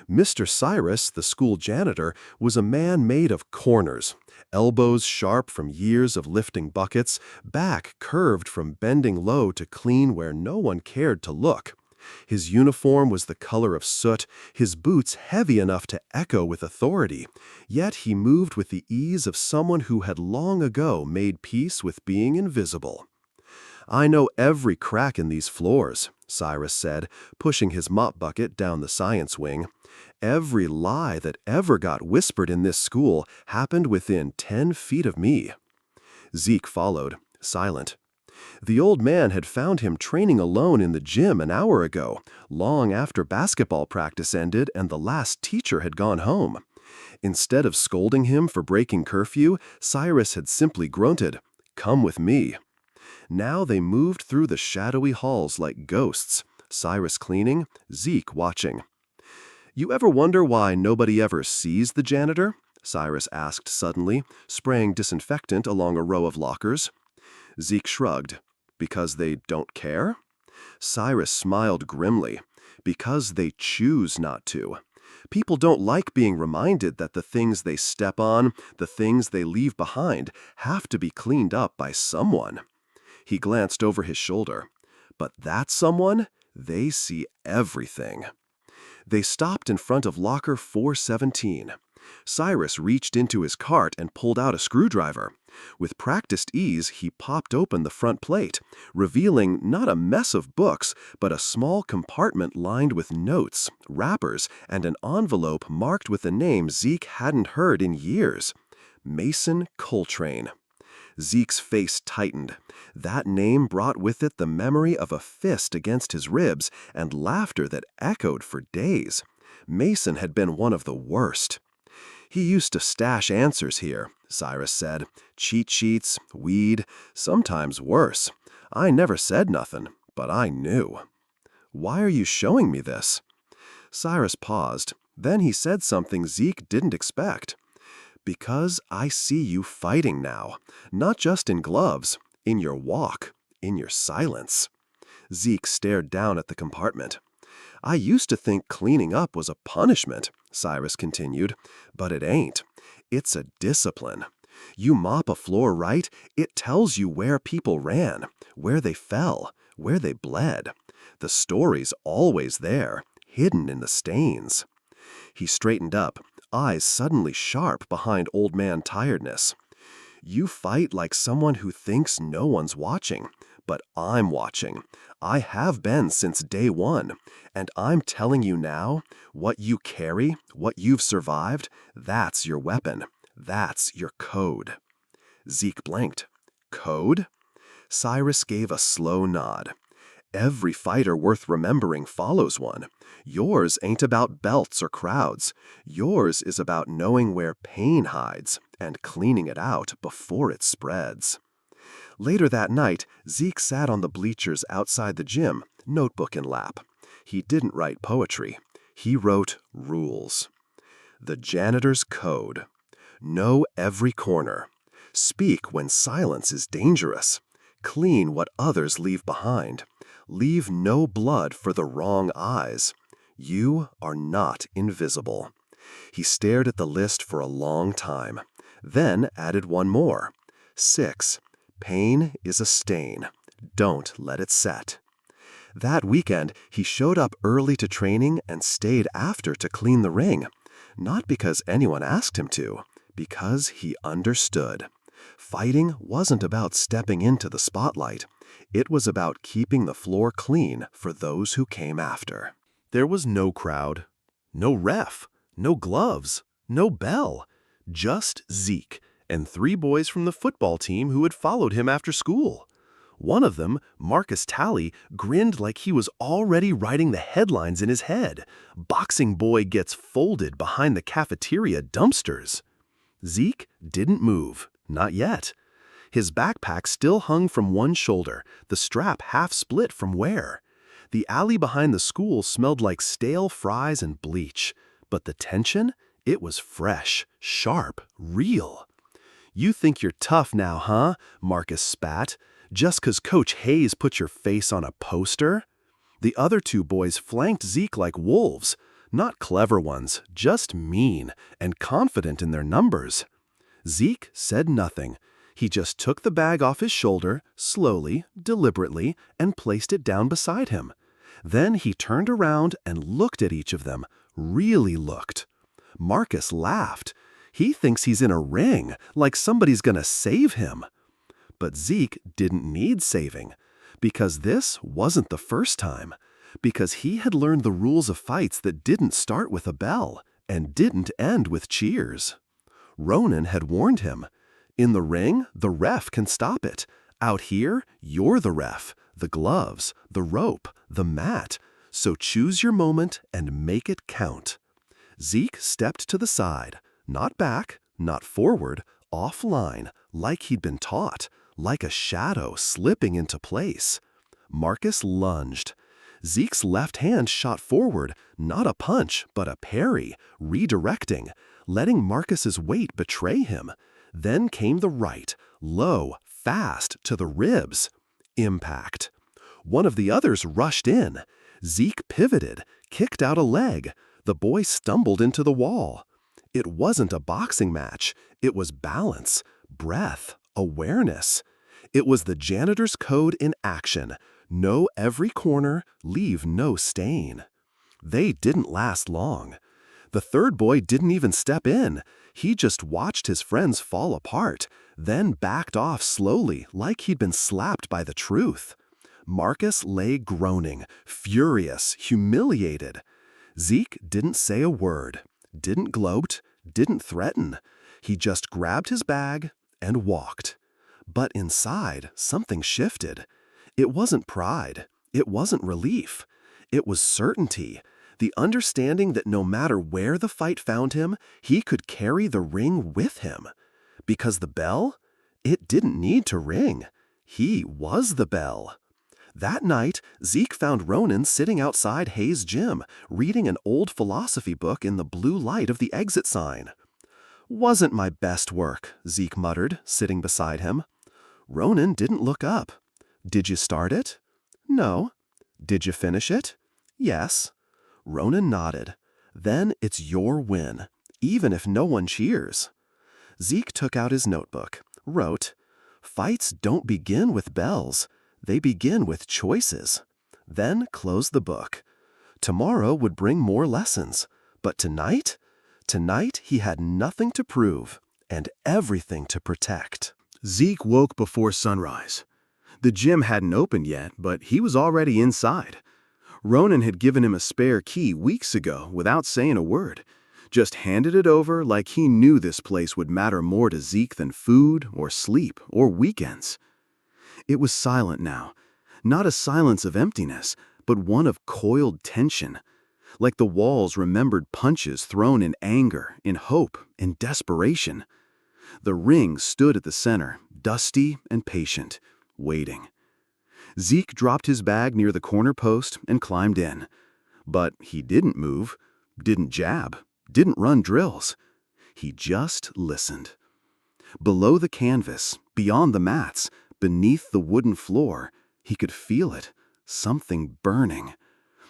Mr. Cyrus, the school janitor, was a man made of corners, elbows sharp from years of lifting buckets, back curved from bending low to clean where no one cared to look. His uniform was the color of soot, his boots heavy enough to echo with authority, yet he moved with the ease of someone who had long ago made peace with being invisible. "I know every crack in these floors," Cyrus said, pushing his mop bucket down the science wing. "Every lie that ever got whispered in this school happened within 10 feet of me." Zeke followed, silent. The old man had found him training alone in the gym an hour ago, long after basketball practice ended and the last teacher had gone home. Instead of scolding him for breaking curfew, Cyrus had simply grunted, "Come with me." Now they moved through the shadowy halls like ghosts, Cyrus cleaning, Zeke watching. "You ever wonder why nobody ever sees the janitor?" Cyrus asked suddenly, spraying disinfectant along a row of lockers. Zeke shrugged. "Because they don't care?" Cyrus smiled grimly. "Because they choose not to. People don't like being reminded that the things they step on, the things they leave behind, have to be cleaned up by someone." He glanced over his shoulder. "But that someone, they see everything." They stopped in front of locker 417. Cyrus reached into his cart and pulled out a screwdriver. With practiced ease, he popped open the front plate, revealing not a mess of books, but a small compartment lined with notes, wrappers, and an envelope marked with a name Zeke hadn't heard in years: Mason Coltrane. Zeke's face tightened. That name brought with it the memory of a fist against his ribs and laughter that echoed for days. Mason had been one of the worst. "He used to stash answers here," Cyrus said. "Cheat sheets, weed, sometimes worse. I never said nothing, but I knew." "Why are you showing me this?" Cyrus paused. Then he said something Zeke didn't expect. "Because I see you fighting now, not just in gloves, in your walk, in your silence." Zeke stared down at the compartment. "I used to think cleaning up was a punishment," Cyrus continued, "but it ain't. It's a discipline. You mop a floor right, it tells you where people ran, where they fell, where they bled. The story's always there, hidden in the stains." He straightened up, eyes suddenly sharp behind old man tiredness. "You fight like someone who thinks no one's watching, but I'm watching. I have been since day one, and I'm telling you now, what you carry, what you've survived, that's your weapon. That's your code." Zeke blinked. "Code?" Cyrus gave a slow nod. "Every fighter worth remembering follows one. Yours ain't about belts or crowds. Yours is about knowing where pain hides and cleaning it out before it spreads." Later that night, Zeke sat on the bleachers outside the gym, notebook in lap. He didn't write poetry. He wrote rules. The janitor's code. Know every corner. Speak when silence is dangerous. Clean what others leave behind. Leave no blood for the wrong eyes. You are not invisible. He stared at the list for a long time, then added one more. 6. Pain is a stain. Don't let it set. That weekend, he showed up early to training and stayed after to clean the ring. Not because anyone asked him to, because he understood. Fighting wasn't about stepping into the spotlight. It was about keeping the floor clean for those who came after. There was no crowd, no ref, no gloves, no bell. Just Zeke and 3 boys from the football team who had followed him after school. One of them, Marcus Talley, grinned like he was already writing the headlines in his head. "Boxing boy gets folded behind the cafeteria dumpsters." Zeke didn't move, not yet. His backpack still hung from one shoulder, the strap half split from wear. The alley behind the school smelled like stale fries and bleach, but the tension? It was fresh, sharp, real. "You think you're tough now, huh?" Marcus spat. "Just 'cause Coach Hayes put your face on a poster?" The other two boys flanked Zeke like wolves. Not clever ones, just mean and confident in their numbers. Zeke said nothing. He just took the bag off his shoulder, slowly, deliberately, and placed it down beside him. Then he turned around and looked at each of them, really looked. Marcus laughed. He thinks he's in a ring, like somebody's gonna save him. But Zeke didn't need saving, because this wasn't the first time. Because he had learned the rules of fights that didn't start with a bell and didn't end with cheers. Ronan had warned him. In the ring, the ref can stop it. Out here, you're the ref, the gloves, the rope, the mat. So choose your moment and make it count. Zeke stepped to the side, not back, not forward, offline, like he'd been taught, like a shadow slipping into place. Marcus lunged. Zeke's left hand shot forward, not a punch, but a parry, redirecting, letting Marcus's weight betray him. Then came the right, low, fast, to the ribs. Impact. One of the others rushed in. Zeke pivoted, kicked out a leg. The boy stumbled into the wall. It wasn't a boxing match. It was balance, breath, awareness. It was the janitor's code in action. Know every corner, leave no stain. They didn't last long. The third boy didn't even step in. He just watched his friends fall apart, then backed off slowly like he'd been slapped by the truth. Marcus lay groaning, furious, humiliated. Zeke didn't say a word, didn't gloat, didn't threaten. He just grabbed his bag and walked. But inside, something shifted. It wasn't pride. It wasn't relief. It was certainty. The understanding that no matter where the fight found him, he could carry the ring with him. Because the bell? It didn't need to ring. He was the bell. That night, Zeke found Ronan sitting outside Hayes' gym, reading an old philosophy book in the blue light of the exit sign. "Wasn't my best work," Zeke muttered, sitting beside him. Ronan didn't look up. "Did you start it?" "No." "Did you finish it?" "Yes." Ronan nodded. "Then it's your win, even if no one cheers." Zeke took out his notebook, wrote, "Fights don't begin with bells. They begin with choices." Then closed the book. Tomorrow would bring more lessons. But tonight? Tonight he had nothing to prove and everything to protect. Zeke woke before sunrise. The gym hadn't opened yet, but he was already inside. Ronan had given him a spare key weeks ago without saying a word. Just handed it over like he knew this place would matter more to Zeke than food or sleep or weekends. It was silent now. Not a silence of emptiness, but one of coiled tension. Like the walls remembered punches thrown in anger, in hope, in desperation. The ring stood at the center, dusty and patient, waiting. Zeke dropped his bag near the corner post and climbed in. But he didn't move, didn't jab, didn't run drills. He just listened. Below the canvas, beyond the mats, beneath the wooden floor, he could feel it, something burning.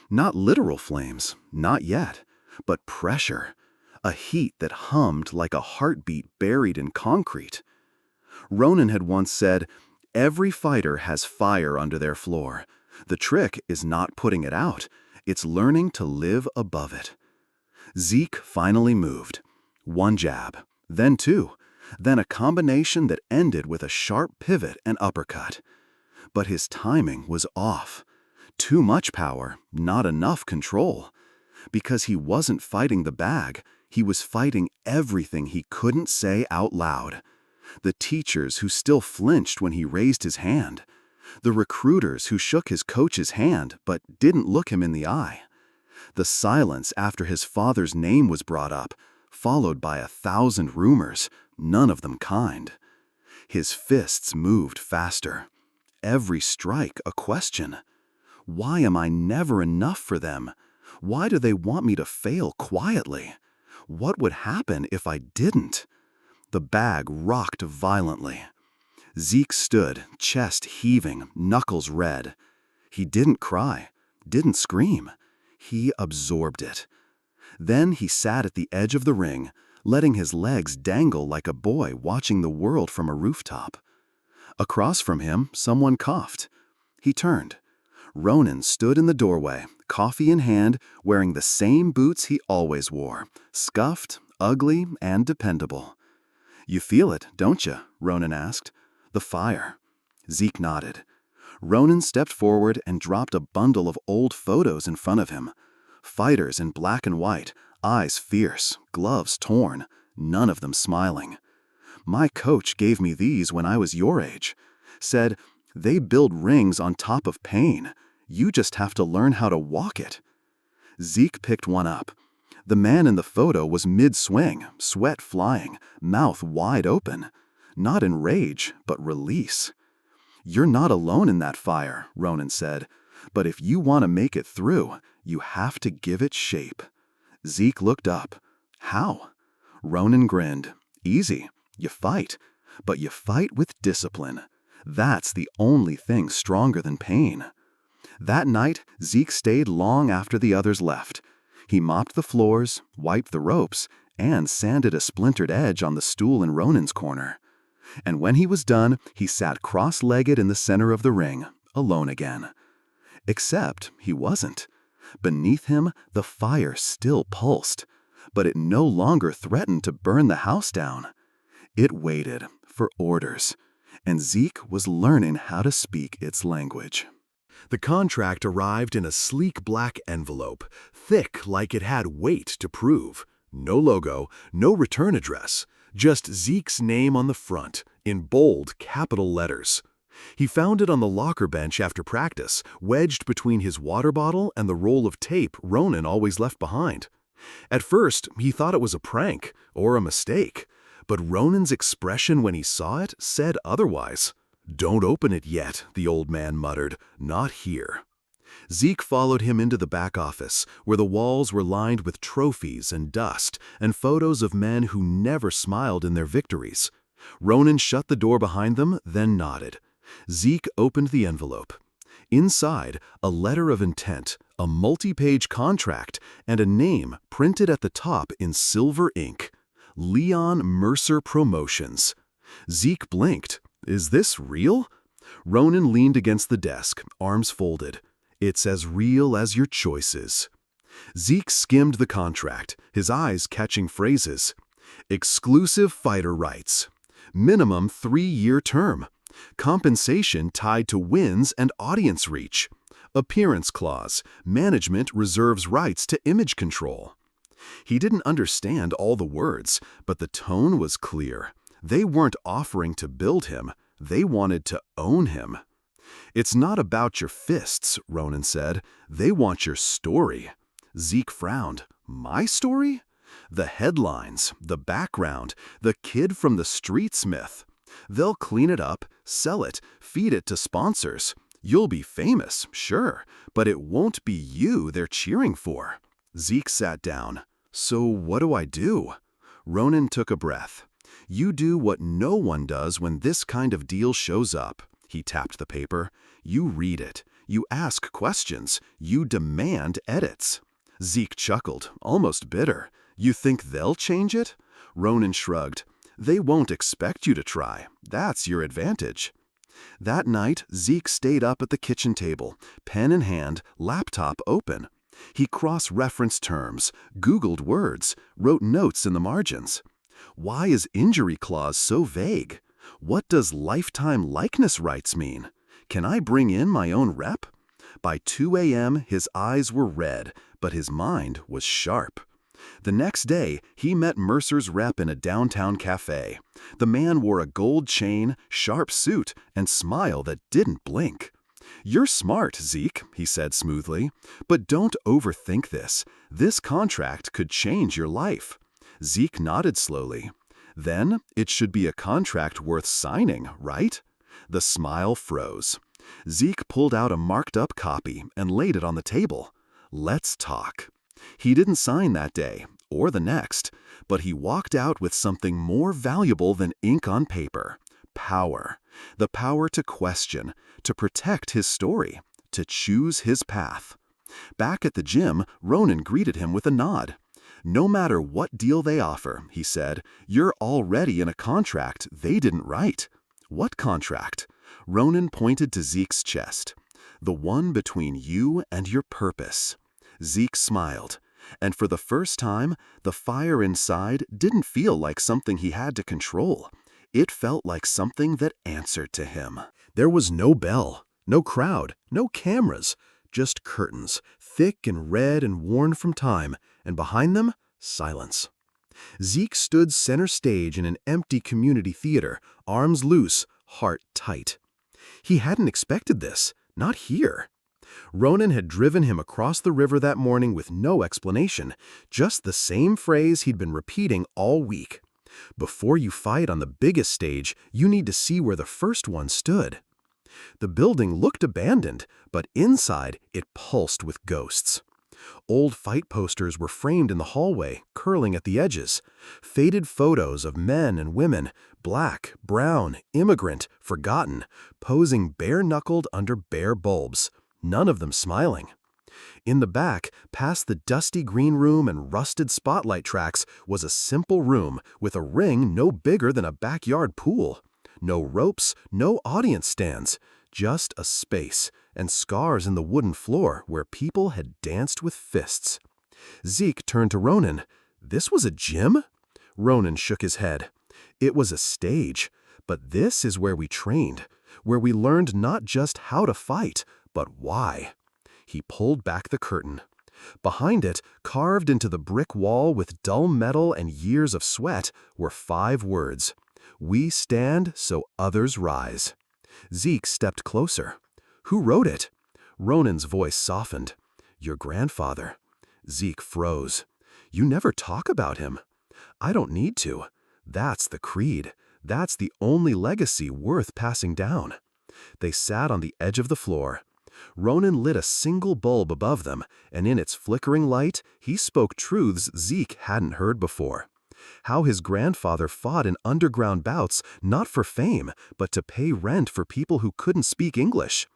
Not literal flames, not yet, but pressure, a heat that hummed like a heartbeat buried in concrete. Ronan had once said, "Every fighter has fire under their floor. The trick is not putting it out, it's learning to live above it." Zeke finally moved. One jab, then two, then a combination that ended with a sharp pivot and uppercut. But his timing was off. Too much power, not enough control. Because he wasn't fighting the bag, he was fighting everything he couldn't say out loud. The teachers who still flinched when he raised his hand. The recruiters who shook his coach's hand but didn't look him in the eye. The silence after his father's name was brought up, followed by 1,000 rumors, none of them kind. His fists moved faster. Every strike a question. Why am I never enough for them? Why do they want me to fail quietly? What would happen if I didn't? The bag rocked violently. Zeke stood, chest heaving, knuckles red. He didn't cry, didn't scream. He absorbed it. Then he sat at the edge of the ring, letting his legs dangle like a boy watching the world from a rooftop. Across from him, someone coughed. He turned. Ronan stood in the doorway, coffee in hand, wearing the same boots he always wore, scuffed, ugly, and dependable. "You feel it, don't you?" Ronan asked. "The fire." Zeke nodded. Ronan stepped forward and dropped a bundle of old photos in front of him. Fighters in black and white, eyes fierce, gloves torn, none of them smiling. "My coach gave me these when I was your age. Said, they build rings on top of pain. You just have to learn how to walk it." Zeke picked one up. The man in the photo was mid-swing, sweat flying, mouth wide open. Not in rage, but release. "You're not alone in that fire," Ronan said. "But if you want to make it through, you have to give it shape." Zeke looked up. "How?" Ronan grinned. "Easy. You fight. But you fight with discipline. That's the only thing stronger than pain." That night, Zeke stayed long after the others left. He mopped the floors, wiped the ropes, and sanded a splintered edge on the stool in Ronan's corner. And when he was done, he sat cross-legged in the center of the ring, alone again. Except he wasn't. Beneath him, the fire still pulsed, but it no longer threatened to burn the house down. It waited for orders, and Zeke was learning how to speak its language. The contract arrived in a sleek black envelope, thick like it had weight to prove. No logo, no return address, just Zeke's name on the front, in bold, capital letters. He found it on the locker bench after practice, wedged between his water bottle and the roll of tape Ronan always left behind. At first, he thought it was a prank or a mistake, but Ronan's expression when he saw it said otherwise. "Don't open it yet," the old man muttered. "Not here." Zeke followed him into the back office, where the walls were lined with trophies and dust and photos of men who never smiled in their victories. Ronan shut the door behind them, then nodded. Zeke opened the envelope. Inside, a letter of intent, a multi-page contract, and a name printed at the top in silver ink. Leon Mercer Promotions. Zeke blinked. "Is this real?" Ronan leaned against the desk, arms folded. "It's as real as your choices." Zeke skimmed the contract, his eyes catching phrases. Exclusive fighter rights. Minimum 3-year term. Compensation tied to wins and audience reach. Appearance clause. Management reserves rights to image control. He didn't understand all the words, but the tone was clear. They weren't offering to build him. They wanted to own him. "It's not about your fists," Ronan said. "They want your story." Zeke frowned. "My story?" "The headlines, the background, the kid from the street smith. They'll clean it up, sell it, feed it to sponsors. You'll be famous, sure, but it won't be you they're cheering for." Zeke sat down. "So what do I do?" Ronan took a breath. "You do what no one does when this kind of deal shows up." He tapped the paper. "You read it. You ask questions. You demand edits." Zeke chuckled, almost bitter. "You think they'll change it?" Ronan shrugged. "They won't expect you to try. That's your advantage." That night, Zeke stayed up at the kitchen table, pen in hand, laptop open. He cross-referenced terms, Googled words, wrote notes in the margins. Why is injury clause so vague? What does lifetime likeness rights mean? Can I bring in my own rep? By 2 a.m., his eyes were red, but his mind was sharp. The next day, he met Mercer's rep in a downtown cafe. The man wore a gold chain, sharp suit, and smile that didn't blink. "You're smart, Zeke," he said smoothly, "but don't overthink this. This contract could change your life." Zeke nodded slowly. Then it should be a contract worth signing, right? The smile froze. Zeke pulled out a marked-up copy and laid it on the table. Let's talk. He didn't sign that day, or the next, but he walked out with something more valuable than ink on paper. Power. The power to question, to protect his story, to choose his path. Back at the gym, Ronan greeted him with a nod. "No matter what deal they offer," he said, "you're already in a contract they didn't write." "What contract?" Ronan pointed to Zeke's chest. "The one between you and your purpose." Zeke smiled, and for the first time, the fire inside didn't feel like something he had to control. It felt like something that answered to him. There was no bell, no crowd, no cameras, just curtains, thick and red and worn from time, and behind them, silence. Zeke stood center stage in an empty community theater, arms loose, heart tight. He hadn't expected this, not here. Ronan had driven him across the river that morning with no explanation, just the same phrase he'd been repeating all week. Before you fight on the biggest stage, you need to see where the first one stood. The building looked abandoned, but inside it pulsed with ghosts. Old fight posters were framed in the hallway, curling at the edges. Faded photos of men and women, black, brown, immigrant, forgotten, posing bare-knuckled under bare bulbs, none of them smiling. In the back, past the dusty green room and rusted spotlight tracks, was a simple room with a ring no bigger than a backyard pool. No ropes, no audience stands, just a space, and scars in the wooden floor where people had danced with fists. Zeke turned to Ronan. "This was a gym?" Ronan shook his head. "It was a stage, but this is where we trained, where we learned not just how to fight, but why." He pulled back the curtain. Behind it, carved into the brick wall with dull metal and years of sweat, were 5 words. "We stand so others rise." Zeke stepped closer. "Who wrote it?" Ronan's voice softened. "Your grandfather." Zeke froze. "You never talk about him." "I don't need to. That's the creed. That's the only legacy worth passing down." They sat on the edge of the floor. Ronan lit a single bulb above them, and in its flickering light, he spoke truths Zeke hadn't heard before. How his grandfather fought in underground bouts not for fame, but to pay rent for people who couldn't speak English.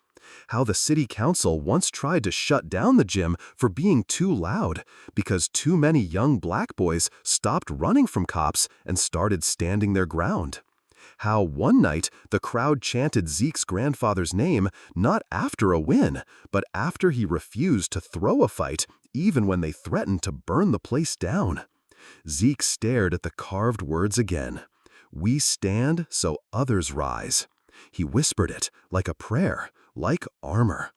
How the city council once tried to shut down the gym for being too loud, because too many young black boys stopped running from cops and started standing their ground. How one night the crowd chanted Zeke's grandfather's name not after a win, but after he refused to throw a fight, even when they threatened to burn the place down. Zeke stared at the carved words again. "We stand so others rise." He whispered it, like a prayer, like armor.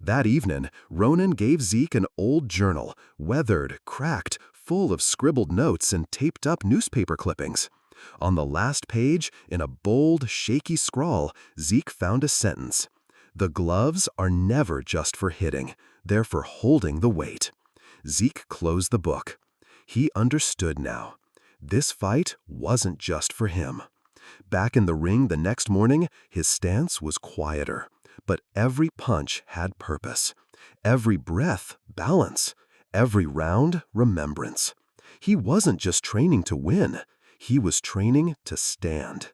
That evening, Ronan gave Zeke an old journal, weathered, cracked, full of scribbled notes and taped-up newspaper clippings. On the last page, in a bold, shaky scrawl, Zeke found a sentence. "The gloves are never just for hitting. They're for holding the weight." Zeke closed the book. He understood now. This fight wasn't just for him. Back in the ring the next morning, his stance was quieter. But every punch had purpose. Every breath, balance. Every round, remembrance. He wasn't just training to win. He was training to stand.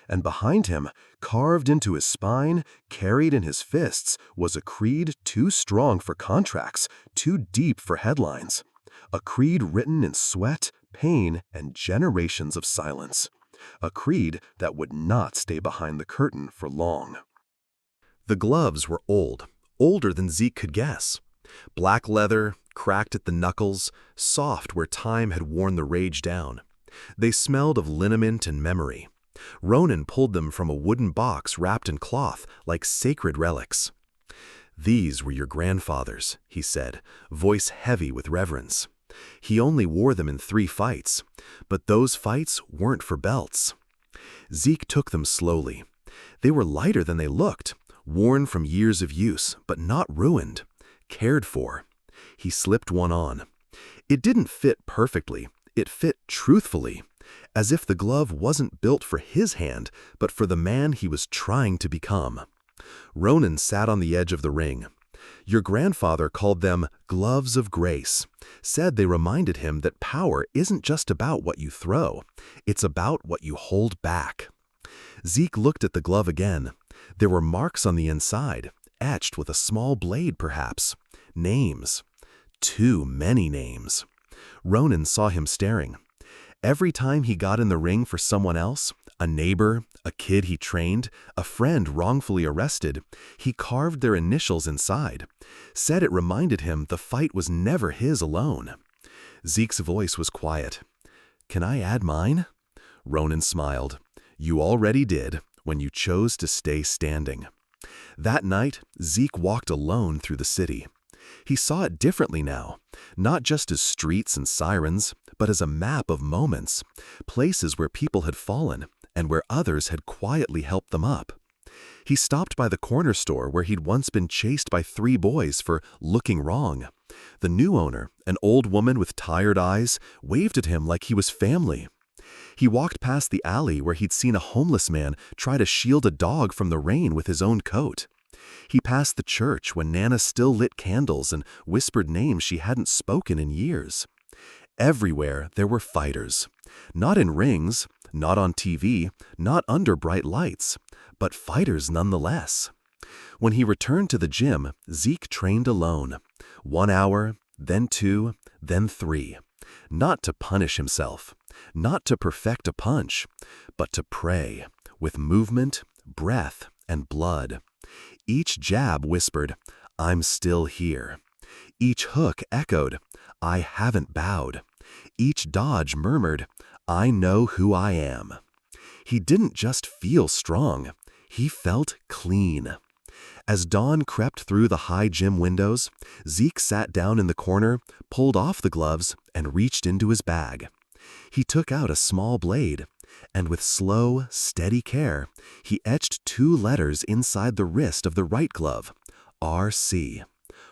And behind him, carved into his spine, carried in his fists, was a creed too strong for contracts, too deep for headlines. A creed written in sweat, pain, and generations of silence. A creed that would not stay behind the curtain for long. The gloves were old, older than Zeke could guess. Black leather, cracked at the knuckles, soft where time had worn the rage down. They smelled of liniment and memory. Ronan pulled them from a wooden box wrapped in cloth, like sacred relics. "These were your grandfather's," he said, voice heavy with reverence. "He only wore them in 3 fights, but those fights weren't for belts." Zeke took them slowly. They were lighter than they looked, worn from years of use, but not ruined, cared for. He slipped one on. It didn't fit perfectly. It fit truthfully, as if the glove wasn't built for his hand, but for the man he was trying to become. Ronan sat on the edge of the ring. Your grandfather called them gloves of grace, said they reminded him that power isn't just about what you throw, it's about what you hold back. Zeke looked at the glove again. There were marks on the inside, etched with a small blade perhaps. Names. Too many names. Ronan saw him staring. Every time he got in the ring for someone else, a neighbor, a kid he trained, a friend wrongfully arrested, he carved their initials inside, said it reminded him the fight was never his alone. Zeke's voice was quiet. "Can I add mine?" Ronan smiled. "You already did, when you chose to stay standing." That night, Zeke walked alone through the city. He saw it differently now, not just as streets and sirens, but as a map of moments, places where people had fallen and where others had quietly helped them up. He stopped by the corner store where he'd once been chased by 3 boys for looking wrong. The new owner, an old woman with tired eyes, waved at him like he was family. He walked past the alley where he'd seen a homeless man try to shield a dog from the rain with his own coat. He passed the church when Nana still lit candles and whispered names she hadn't spoken in years. Everywhere there were fighters. Not in rings, not on TV, not under bright lights, but fighters nonetheless. When he returned to the gym, Zeke trained alone. 1 hour, then 2, then 3. Not to punish himself, not to perfect a punch, but to pray, with movement, breath, and blood. Each jab whispered, "I'm still here." Each hook echoed, "I haven't bowed." Each dodge murmured, "I know who I am." He didn't just feel strong, he felt clean. As dawn crept through the high gym windows, Zeke sat down in the corner, pulled off the gloves, and reached into his bag. He took out a small blade, and with slow, steady care, he etched 2 letters inside the wrist of the right glove, R.C.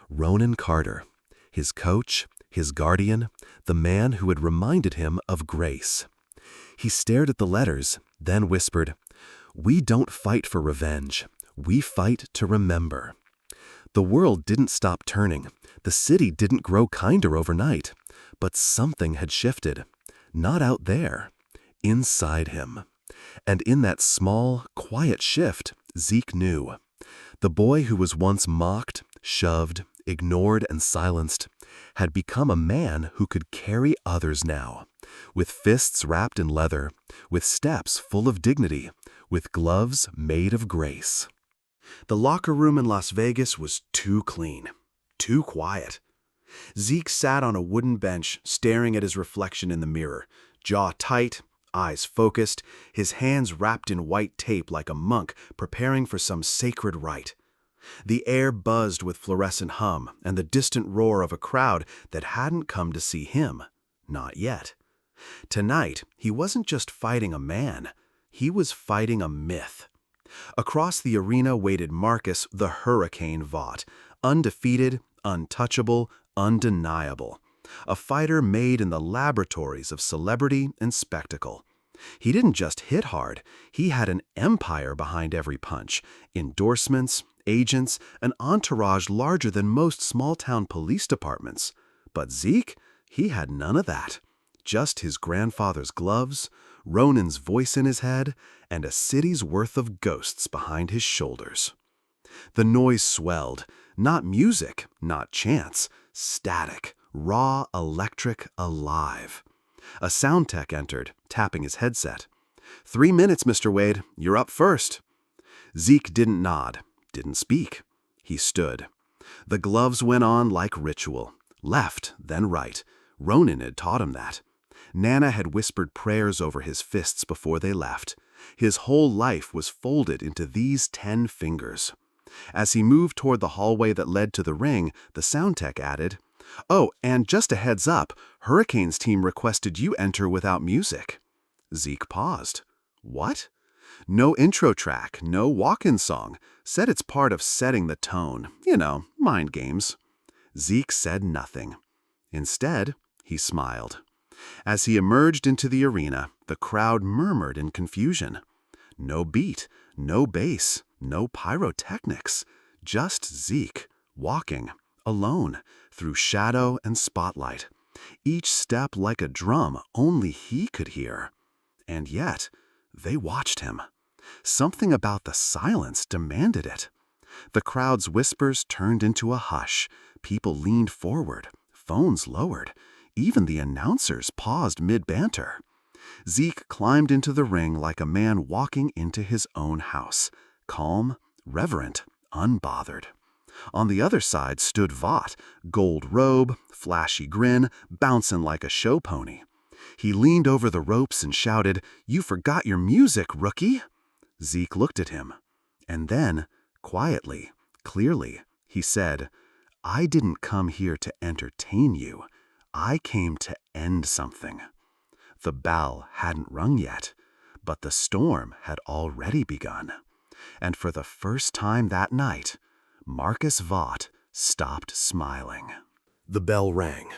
Ronan Carter, his coach, his guardian, the man who had reminded him of grace. He stared at the letters, then whispered, "We don't fight for revenge. We fight to remember." The world didn't stop turning. The city didn't grow kinder overnight. But something had shifted. Not out there. Inside him. And in that small, quiet shift, Zeke knew. The boy who was once mocked, shoved, ignored, and silenced had become a man who could carry others now, with fists wrapped in leather, with steps full of dignity, with gloves made of grace. The locker room in Las Vegas was too clean, too quiet. Zeke sat on a wooden bench, staring at his reflection in the mirror, jaw tight, eyes focused, his hands wrapped in white tape like a monk preparing for some sacred rite. The air buzzed with fluorescent hum and the distant roar of a crowd that hadn't come to see him. Not yet. Tonight, he wasn't just fighting a man. He was fighting a myth. Across the arena waited Marcus the Hurricane Vaught, undefeated, untouchable, undeniable. A fighter made in the laboratories of celebrity and spectacle. He didn't just hit hard, he had an empire behind every punch, endorsements, agents, an entourage larger than most small-town police departments. But Zeke, he had none of that. Just his grandfather's gloves, Ronan's voice in his head, and a city's worth of ghosts behind his shoulders. The noise swelled. Not music, not chants, static, raw, electric, alive. A sound tech entered, tapping his headset. 3 minutes, Mr. Wade. You're up first. Zeke didn't nod, didn't speak. He stood. The gloves went on like ritual. Left, then right. Ronan had taught him that. Nana had whispered prayers over his fists before they left. His whole life was folded into these 10 fingers. As he moved toward the hallway that led to the ring, the sound tech added, "Oh, and just a heads up, Hurricane's team requested you enter without music." Zeke paused. What? No intro track, no walk-in song. Said it's part of setting the tone. You know, mind games. Zeke said nothing. Instead, he smiled. As he emerged into the arena, the crowd murmured in confusion. No beat, no bass, no pyrotechnics, just Zeke, walking, alone, through shadow and spotlight, each step like a drum only he could hear. And yet, they watched him. Something about the silence demanded it. The crowd's whispers turned into a hush. People leaned forward, phones lowered. Even the announcers paused mid-banter. Zeke climbed into the ring like a man walking into his own house, calm, reverent, unbothered. On the other side stood Vought, gold robe, flashy grin, bouncing like a show pony. He leaned over the ropes and shouted, "You forgot your music, rookie!" Zeke looked at him. And then, quietly, clearly, he said, "I didn't come here to entertain you. I came to end something." The bell hadn't rung yet, but the storm had already begun. And for the first time that night, Marcus Vought stopped smiling. The bell rang,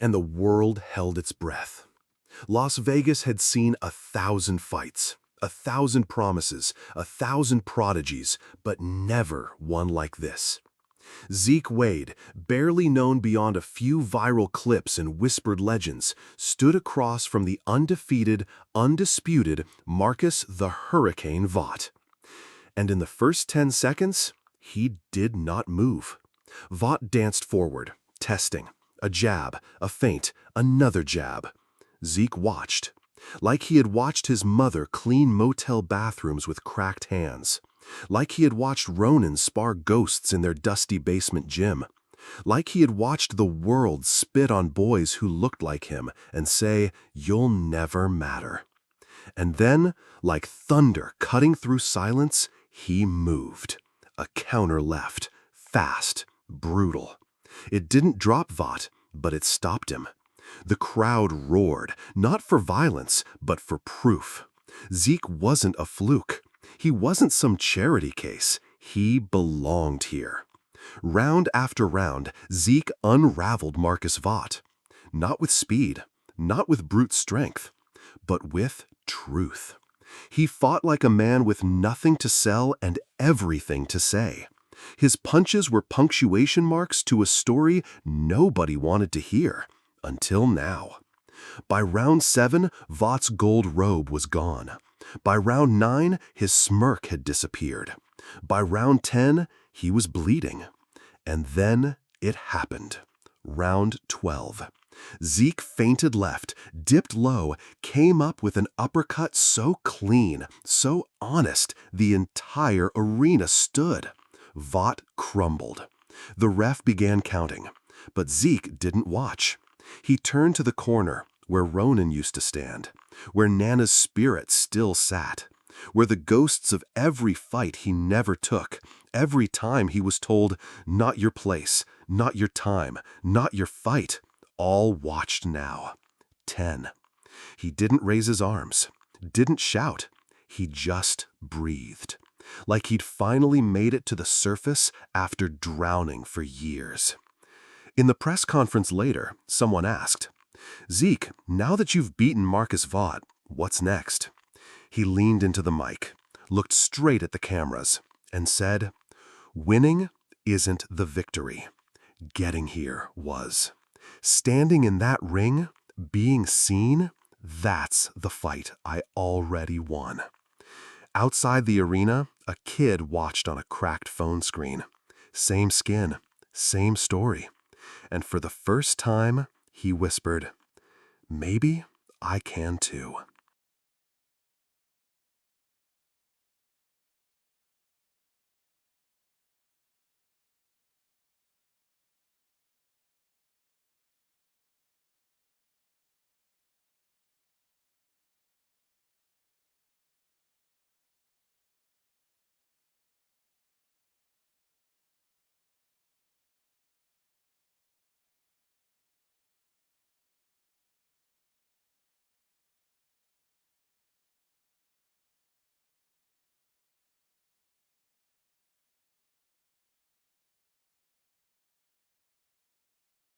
and the world held its breath. Las Vegas had seen 1,000 fights, 1,000 promises, 1,000 prodigies, but never one like this. Zeke Wade, barely known beyond a few viral clips and whispered legends, stood across from the undefeated, undisputed Marcus the Hurricane Vought. And in the first 10 seconds, he did not move. Vought danced forward, testing. A jab, a feint, another jab. Zeke watched, like he had watched his mother clean motel bathrooms with cracked hands. Like he had watched Ronin spar ghosts in their dusty basement gym. Like he had watched the world spit on boys who looked like him and say, "You'll never matter." And then, like thunder cutting through silence, he moved. A counter left, fast, brutal. It didn't drop Vought, but it stopped him. The crowd roared, not for violence, but for proof. Zeke wasn't a fluke. He wasn't some charity case. He belonged here. Round after round, Zeke unraveled Marcus Vought. Not with speed, not with brute strength, but with truth. He fought like a man with nothing to sell and everything to say. His punches were punctuation marks to a story nobody wanted to hear, until now. By round 7, Vought's gold robe was gone. By round 9, his smirk had disappeared. By round 10, he was bleeding. And then it happened. Round 12. Zeke feinted left, dipped low, came up with an uppercut so clean, so honest, the entire arena stood. Vought crumbled. The ref began counting, but Zeke didn't watch. He turned to the corner, where Ronin used to stand, where Nana's spirit still sat, where the ghosts of every fight he never took, every time he was told, "Not your place, not your time, not your fight," all watched now. 10. He didn't raise his arms, didn't shout. He just breathed, like he'd finally made it to the surface after drowning for years. In the press conference later, someone asked, "Zeke, now that you've beaten Marcus Vought, what's next?" He leaned into the mic, looked straight at the cameras, and said, "Winning isn't the victory. Getting here was. Standing in that ring, being seen, that's the fight I already won." Outside the arena, a kid watched on a cracked phone screen. Same skin, same story. And for the first time, he whispered, "Maybe I can too."